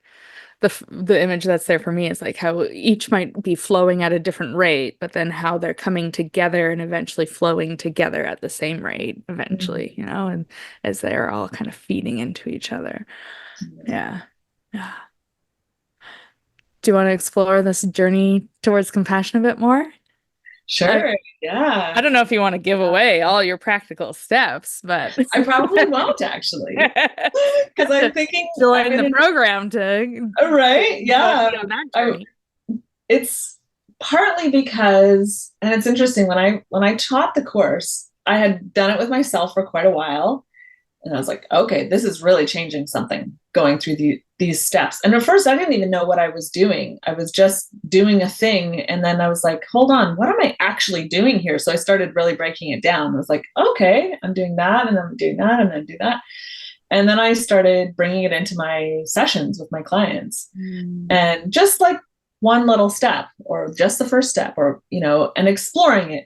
Speaker 1: the image that's there for me is like how each might be flowing at a different rate, but then how they're coming together and eventually flowing together at the same rate eventually,
Speaker 2: Mm-hmm.
Speaker 1: and as they're all kind of feeding into each other. Yeah. Yeah. Do you want to explore this journey towards compassion a bit more? I
Speaker 2: Sure.
Speaker 1: I
Speaker 2: Yeah.
Speaker 1: don't know if you want to give away all your practical steps, but
Speaker 2: I probably won't actually, because
Speaker 1: have to
Speaker 2: I'm thinking I'm
Speaker 1: join the
Speaker 2: in
Speaker 1: program to
Speaker 2: right.
Speaker 1: go and
Speaker 2: Yeah.
Speaker 1: be on that
Speaker 2: I
Speaker 1: journey.
Speaker 2: it's partly because, and it's interesting, when I taught the course, I had done it with myself for quite a while, and I was like, okay, this is really changing something going through these steps. And at first, I didn't even know what I was doing. I was just doing a thing. And then I was like, hold on, what am I actually doing here? So I started really breaking it down. I was like, okay, I'm doing that, and I'm doing that, and then do that. And then I started bringing it into my sessions with my clients.
Speaker 1: Mm.
Speaker 2: And just like one little step, or just the first step, or, and exploring it,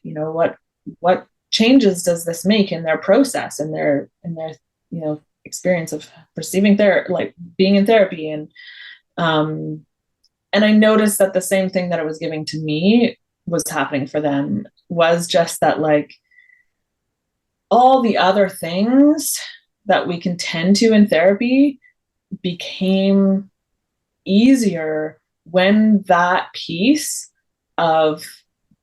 Speaker 2: what changes does this make in their process and their experience of receiving therapy, like being in therapy. Um and I noticed that the same thing that it was giving to me was happening for them, was just that, like, all the other things that we can tend to in therapy became easier when that piece of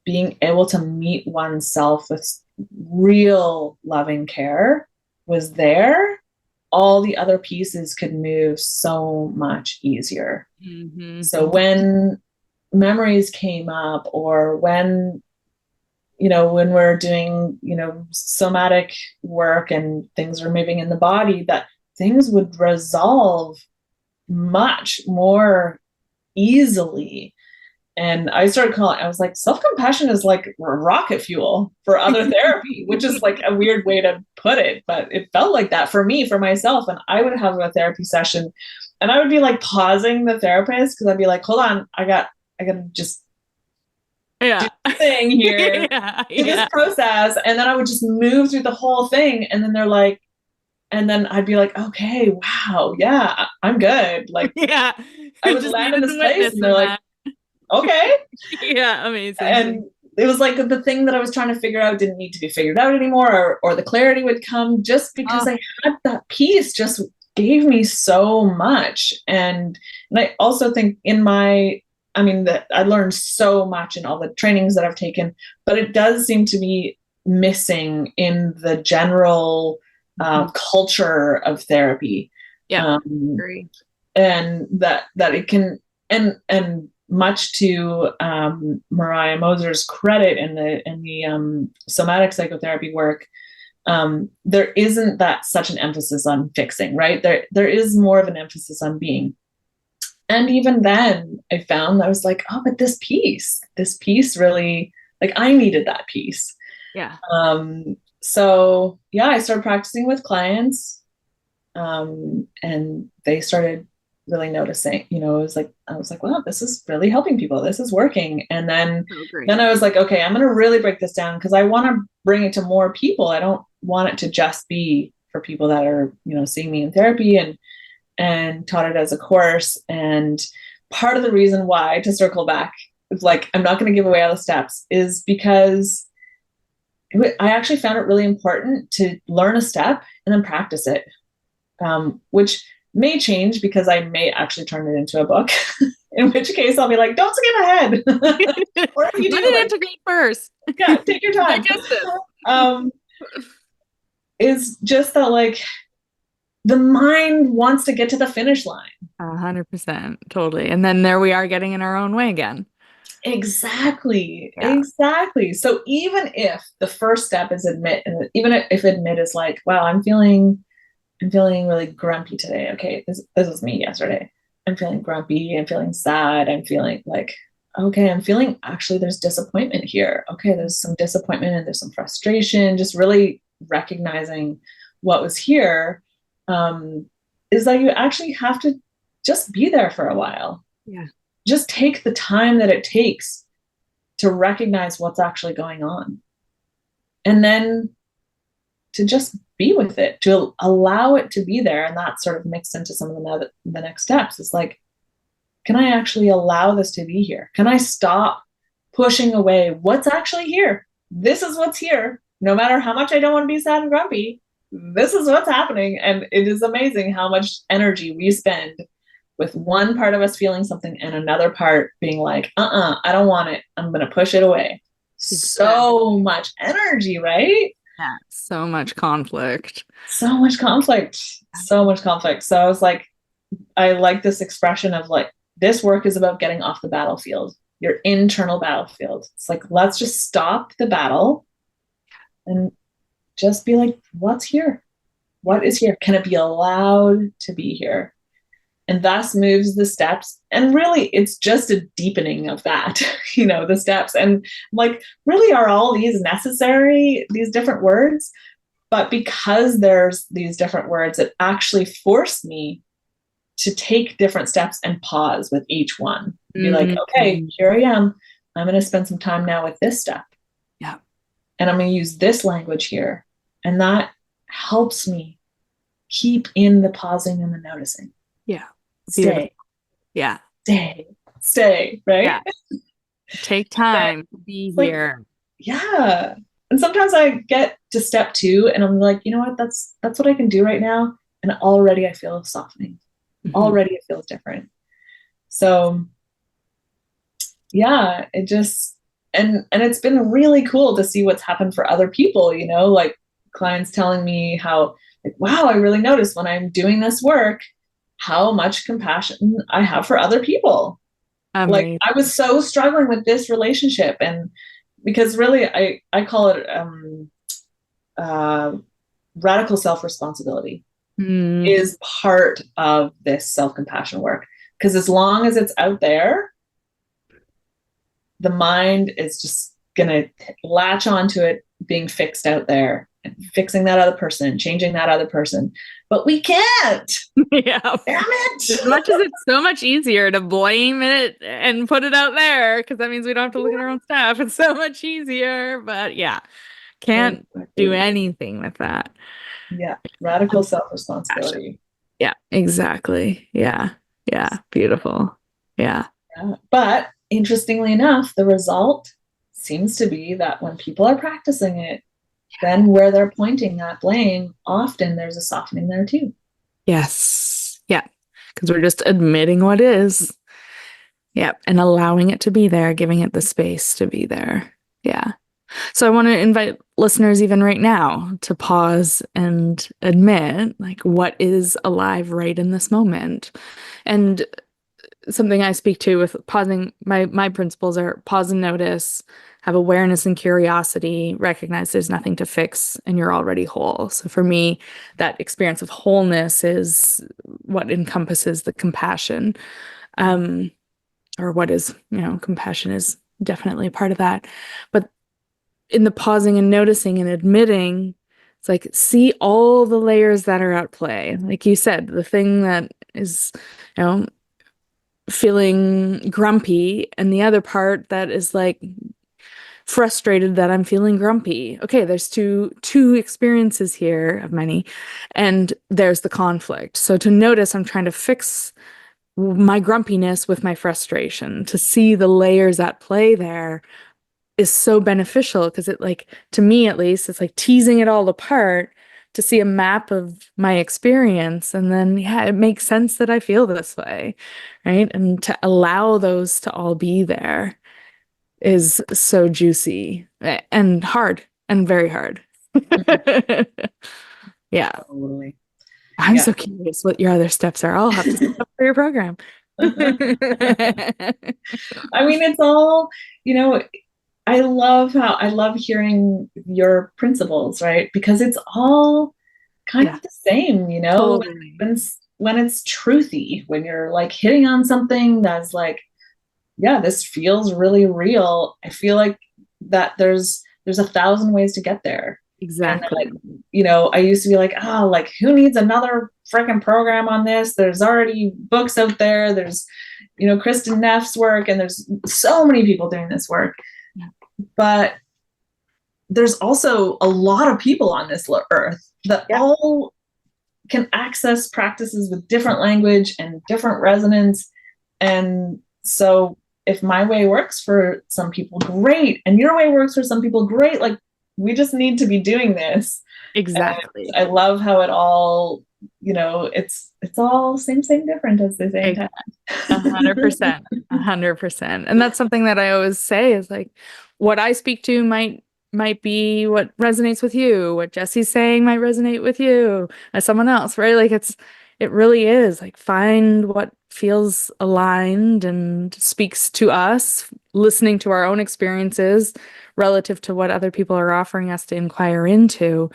Speaker 2: being able to meet oneself with real loving care was there. All the other pieces could move so much easier.
Speaker 1: Hmm.
Speaker 2: So when memories came up, or when we're doing, somatic work and things are moving in the body, that things would resolve much more easily. And I was like, self-compassion is like rocket fuel for other therapy, which is like a weird way to put it, but it felt like that for me, for myself. And I would have a therapy session and I would be like pausing the therapist, because I'd be like, hold on, I gotta just do
Speaker 1: Yeah.
Speaker 2: the thing here,
Speaker 1: Yeah.
Speaker 2: do this
Speaker 1: Yeah.
Speaker 2: process. And then I would just move through the whole thing. And then they're like, and then I'd be like, okay, wow, yeah, I'm good. Like,
Speaker 1: Yeah.
Speaker 2: I would
Speaker 1: Just
Speaker 2: land in
Speaker 1: needed
Speaker 2: this
Speaker 1: the
Speaker 2: place
Speaker 1: witness
Speaker 2: and they're
Speaker 1: in
Speaker 2: like,
Speaker 1: that.
Speaker 2: okay.
Speaker 1: Yeah, amazing.
Speaker 2: And it was like the thing that I was trying to figure out didn't need to be figured out anymore, or the clarity would come just because
Speaker 1: Oh,
Speaker 2: I had that piece, just gave me so much. And I also think that I learned so much in all the trainings that I've taken, but it does seem to be missing in the general
Speaker 1: mhm.
Speaker 2: culture of therapy.
Speaker 1: Yeah,
Speaker 2: Um,
Speaker 1: agree.
Speaker 2: and that it can, and much to Mariah Moser's credit in the somatic psychotherapy work, there isn't that such an emphasis on fixing, right? There is more of an emphasis on being. And even then, I found that I was like, oh, but this piece really, like, I needed that piece.
Speaker 1: Yeah.
Speaker 2: So yeah, I started practicing with clients, and they started really noticing, you know, I was like, wow, this is really helping people. This is working. And then I was like, okay, I'm going to really break this down because I want to bring it to more people. I don't want it to just be for people that are, you know, seeing me in therapy, and taught it as a course. And part of the reason why, to circle back, like, I'm not going to give away all the steps, is because I actually found it really important to learn a step and then practice it, which may change because I may actually turn it into a book, in which case I'll be like, don't skip ahead. Or if you do,
Speaker 1: Let it
Speaker 2: like,
Speaker 1: integrate first.
Speaker 2: yeah, take your time.
Speaker 1: Digest it.
Speaker 2: Is just that, like, the mind wants to get to the finish line.
Speaker 1: 100%. Totally. And then there we are getting in our own way again.
Speaker 2: Exactly.
Speaker 1: Yeah.
Speaker 2: Exactly. So even if the first step is admit, and even if admit is like, wow, I'm feeling really grumpy today. Okay, this was me yesterday. I'm feeling grumpy. I'm feeling sad. I'm feeling like, okay, I'm feeling, actually, there's disappointment here. Okay, there's some disappointment and there's some frustration. Just really recognizing what was here, is that you actually have to just be there for a while.
Speaker 1: Yeah.
Speaker 2: Just take the time that it takes to recognize what's actually going on. And then to just be with it, to allow it to be there. And that's sort of mixed into some of the next steps. It's like, can I actually allow this to be here? Can I stop pushing away what's actually here? This is what's here. No matter how much I don't want to be sad and grumpy, this is what's happening. And it is amazing how much energy we spend with one part of us feeling something and another part being like, I don't want it. I'm going to push it away. So much energy, right?
Speaker 1: Yeah. So much conflict.
Speaker 2: So much conflict. So much conflict. So I was like, I like this expression of like, this work is about getting off the battlefield, your internal battlefield. It's like, let's just stop the battle and just be like, what's here? What is here? Can it be allowed to be here? And thus moves the steps. And really, it's just a deepening of that, you know, the steps. And like, really, are all these necessary, these different words? But because there's these different words, it actually forced me to take different steps and pause with each one. Be like, okay, here I am. I'm going to spend some time now with this step.
Speaker 1: Yeah.
Speaker 2: And I'm going to use this language here. And that helps me keep in the pausing and the noticing.
Speaker 1: Yeah.
Speaker 2: Stay.
Speaker 1: Beautiful. Yeah.
Speaker 2: Stay, right?
Speaker 1: Yeah. Take time to be here.
Speaker 2: Yeah. And sometimes I get to step 2 and I'm like, you know what? That's what I can do right now. And already I feel softening. Mm-hmm. Already it feels different. So yeah, it just, and it's been really cool to see what's happened for other people, you know, like clients telling me how, like, wow, I really noticed when I'm doing this work, how much compassion I have for other people.
Speaker 1: Amazing.
Speaker 2: Like, I was so struggling with this relationship, and because really I call it radical self-responsibility is part of this self-compassion work. Because as long as it's out there, the mind is just gonna latch onto it being fixed out there and fixing that other person, changing that other person. But we can't.
Speaker 1: Yeah.
Speaker 2: Damn it.
Speaker 1: As much as it's so much easier to blame it and put it out there, because that means we don't have to look at our own stuff. It's so much easier. But yeah, can't do anything with that.
Speaker 2: Yeah. Radical self-responsibility.
Speaker 1: Yeah, exactly. Yeah. Yeah. Beautiful. Yeah.
Speaker 2: But interestingly enough, the result seems to be that when people are practicing it, then where they're pointing that blame, often there's a softening there too.
Speaker 1: Yes. Yeah. Because we're just admitting what is. Yeah. And allowing it to be there, giving it the space to be there. Yeah. So I want to invite listeners even right now to pause and admit like what is alive right in this moment. And something I speak to with pausing, my principles are pause and notice, have awareness and curiosity, recognize there's nothing to fix and you're already whole. So for me, that experience of wholeness is what encompasses the compassion. Um, or what is, compassion is definitely a part of that. But in the pausing and noticing and admitting, it's like see all the layers that are at play. Like you said, the thing that is, you know, feeling grumpy, and the other part that is like frustrated that I'm feeling grumpy. Okay, there's two experiences here of many, and there's the conflict. So to notice I'm trying to fix my grumpiness with my frustration, to see the layers at play there is so beneficial because it, like, to me at least, it's like teasing it all apart to see a map of my experience. And then, yeah, it makes sense that I feel this way, right? And to allow those to all be there is so juicy and hard and very hard. Yeah.
Speaker 2: Totally.
Speaker 1: I'm
Speaker 2: Yeah.
Speaker 1: so curious what your other steps are. I'll have to sign up for your program.
Speaker 2: I mean, it's all, you know, I love hearing your principles, right? Because it's all kind
Speaker 1: Yeah,
Speaker 2: of the same,
Speaker 1: totally.
Speaker 2: when it's truthy, when you're like hitting on something that's like, yeah, this feels really real. I feel like that there's 1,000 ways to get there. And
Speaker 1: Exactly.
Speaker 2: I used to be like, oh, like who needs another freaking program on this? There's already books out there. There's, Kristen Neff's work, and there's so many people doing this work.
Speaker 1: Yeah.
Speaker 2: But there's also a lot of people on this earth that
Speaker 1: Yeah.
Speaker 2: all can access practices with different language and different resonance. And so if my way works for some people, great. And your way works for some people, great. Like, we just need to be doing this.
Speaker 1: Exactly.
Speaker 2: And I love how it all, it's all same, different, as they say in Thailand.
Speaker 1: 100%. 100%. And that's something that I always say is like what I speak to might be what resonates with you. What Jessie's saying might resonate with you as someone else, right? Like it really is like find what feels aligned and speaks to us, listening to our own experiences relative to what other people are offering us to inquire into,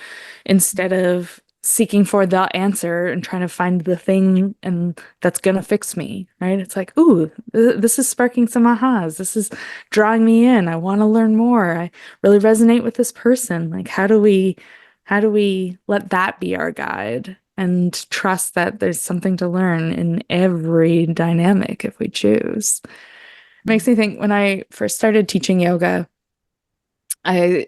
Speaker 1: instead of seeking for the answer and trying to find the thing and that's gonna fix me, right? It's like, ooh, this is sparking some ahas. This is drawing me in. I want to learn more. I really resonate with this person. Like, how do we let that be our guide and trust that there's something to learn in every dynamic if we choose? Makes me think when I first started teaching yoga, I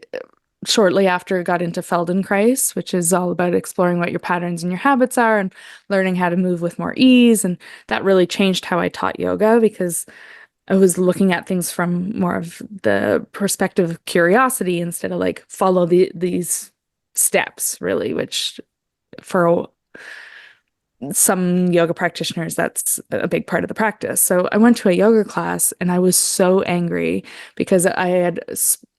Speaker 1: shortly after got into Feldenkrais, which is all about exploring what your patterns and your habits are and learning how to move with more ease. And that really changed how I taught yoga because I was looking at things from more of the perspective of curiosity instead of like follow these steps, really, which for some yoga practitioners, that's a big part of the practice. So I went to a yoga class and I was so angry because I had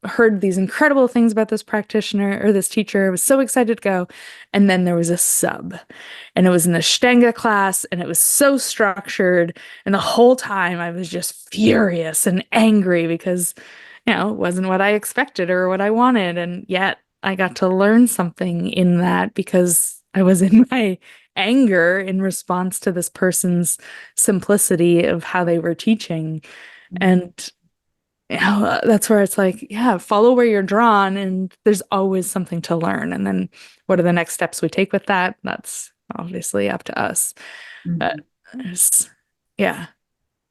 Speaker 1: heard these incredible things about this practitioner or this teacher. I was so excited to go. And then there was a sub, and it was an Ashtanga class, and it was so structured. And the whole time I was just furious and angry because, it wasn't what I expected or what I wanted. And yet I got to learn something in that because I was in my anger in response to this person's simplicity of how they were teaching. And that's where it's like, yeah, follow where you're drawn, and there's always something to learn. And then what are the next steps we take with that? That's obviously up to us. But
Speaker 2: Mhm.
Speaker 1: there's, yeah,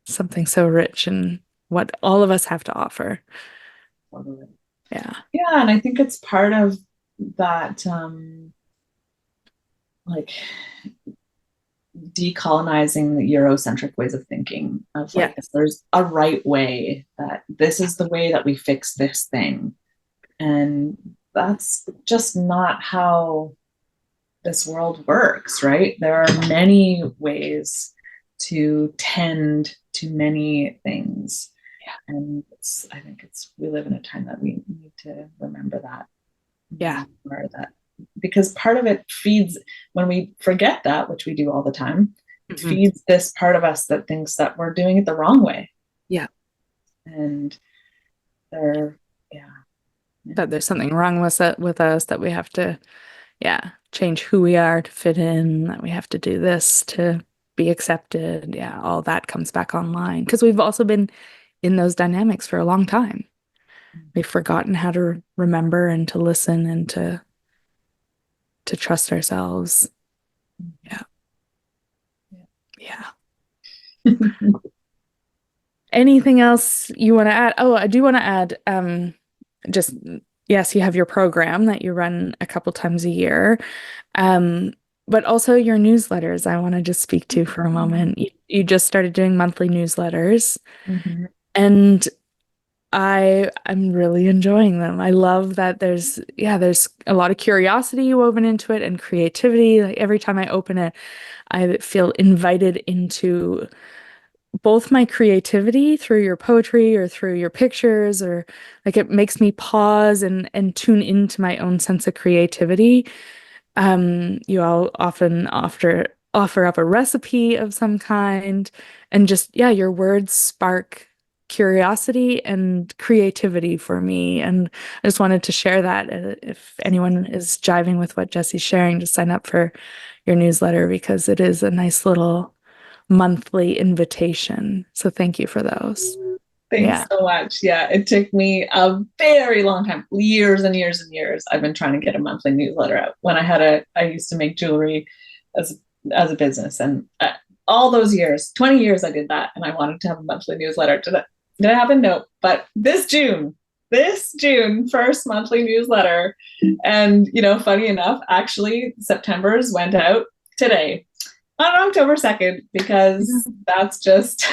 Speaker 1: something so rich in what all of us have to offer.
Speaker 2: Totally.
Speaker 1: Yeah.
Speaker 2: Yeah, and I think it's part of that, like decolonizing the Eurocentric ways of thinking of like, if
Speaker 1: Yes.
Speaker 2: there's a right way, that this is the way that we fix this thing. And that's just not how this world works, right? There are many ways to tend to many things.
Speaker 1: Yeah.
Speaker 2: And I think we live in a time that we need to remember that.
Speaker 1: Yeah.
Speaker 2: Remember that, because part of it feeds, when we forget that, which we do all the time, it
Speaker 1: Hmm.
Speaker 2: feeds this part of us that thinks that we're doing it the wrong way.
Speaker 1: Yeah.
Speaker 2: And there, yeah.
Speaker 1: That there's something wrong with us, that we have to, yeah, change who we are to fit in, that we have to do this to be accepted. Yeah, all that comes back online because we've also been in those dynamics for a long time. We've forgotten how to remember and to listen and to trust ourselves. Yeah. Yeah. Anything else you want to add? Oh, I do want to add, just yes, you have your program that you run a couple times a year. Um, but also your newsletters, I want to just speak to for a moment. You just started doing monthly newsletters,
Speaker 2: Mhm.
Speaker 1: and I'm really enjoying them. I love that there's a lot of curiosity woven into it and creativity. Like every time I open it, I feel invited into both my creativity through your poetry or through your pictures, or like it makes me pause and tune into my own sense of creativity. You all often offer up a recipe of some kind, and just, yeah, your words spark curiosity and creativity for me. And I just wanted to share that. If anyone is jiving with what Jessie's sharing, to sign up for your newsletter because it is a nice little monthly invitation. So thank you for those.
Speaker 2: Thanks
Speaker 1: Yeah.
Speaker 2: so much. Yeah, it took me a very long time, years and years and years. I've been trying to get a monthly newsletter out. I used to make jewelry as a business, and all those years, 20 years, I did that, and I wanted to have a monthly newsletter. Did it happen? No. But this June, first monthly newsletter, and funny enough, actually, September's went out today on October 2nd, because that's just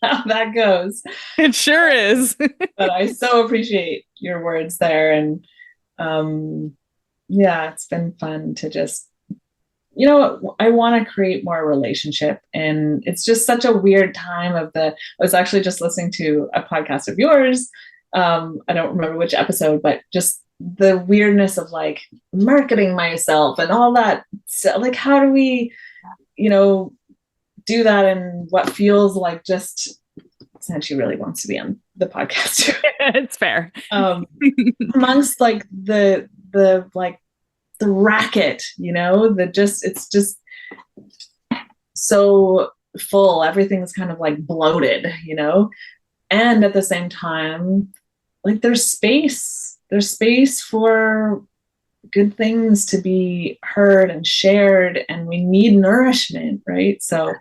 Speaker 2: how that goes.
Speaker 1: It sure is.
Speaker 2: But I so appreciate your words there. And yeah, it's been fun to just, I want to create more relationship. And it's just such a weird time I was actually just listening to a podcast of yours. I don't remember which episode, but just the weirdness of like marketing myself and all that. So, like, how do we, do that in what feels like just, and she really wants to be on the podcast.
Speaker 1: It's fair.
Speaker 2: Amongst like the like the racket, it's just so full. Everything's kind of like bloated, and at the same time, like there's space for good things to be heard and shared, and we need nourishment, right? So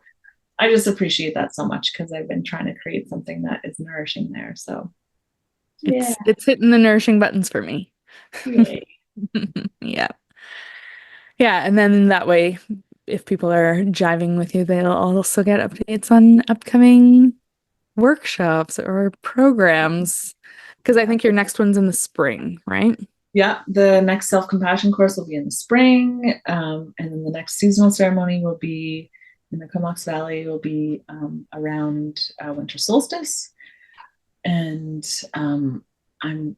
Speaker 2: I just appreciate that so much, because I've been trying to create something that is nourishing there. So yeah.
Speaker 1: It's hitting the nourishing buttons for me.
Speaker 2: Yay.
Speaker 1: Yeah. Yeah, and then that way, if people are jiving with you, they'll also get updates on upcoming workshops or programs. Because I think your next one's in the spring, right?
Speaker 2: Yeah, the next self-compassion course will be in the spring, and then the next seasonal ceremony will be in the Comox Valley, will be around winter solstice. And I'm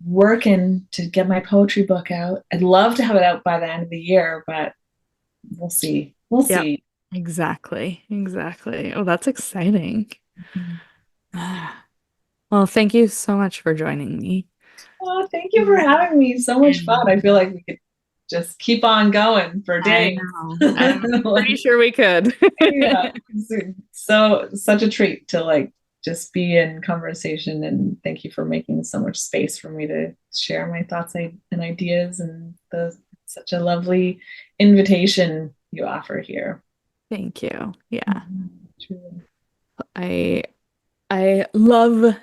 Speaker 2: working to get my poetry book out. I'd love to have it out by the end of the year, but we'll see. We'll
Speaker 1: Yep.
Speaker 2: see.
Speaker 1: Exactly. Exactly. Oh, that's exciting. Well, thank you so much for joining me.
Speaker 2: Oh, thank you for having me. So much fun. I feel like we could just keep on going for
Speaker 1: I
Speaker 2: days.
Speaker 1: know. I'm pretty sure we could.
Speaker 2: Yeah. So such a treat to like just be in conversation, and thank you for making so much space for me to share my thoughts and ideas, and such a lovely invitation you offer here.
Speaker 1: Thank you. Yeah.
Speaker 2: Truly.
Speaker 1: I love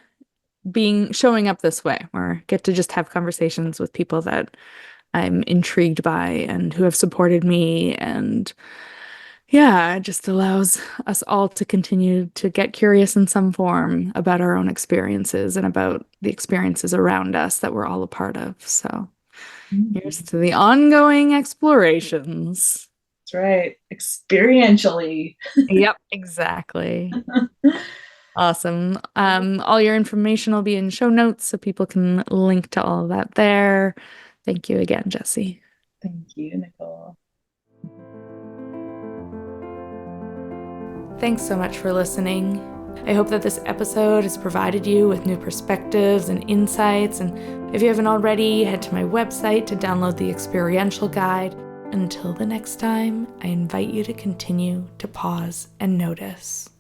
Speaker 1: showing up this way, or get to just have conversations with people that I'm intrigued by and who have supported me. And yeah, it just allows us all to continue to get curious in some form about our own experiences and about the experiences around us that we're all a part of. So here's to the ongoing explorations.
Speaker 2: That's right. Experientially.
Speaker 1: Yep, exactly. Awesome. All your information will be in show notes so people can link to all of that there. Thank you again, Jessie.
Speaker 2: Thank you, Nicole.
Speaker 1: Thanks so much for listening. I hope that this episode has provided you with new perspectives and insights. And if you haven't already, head to my website to download the experiential guide. Until the next time, I invite you to continue to pause and notice.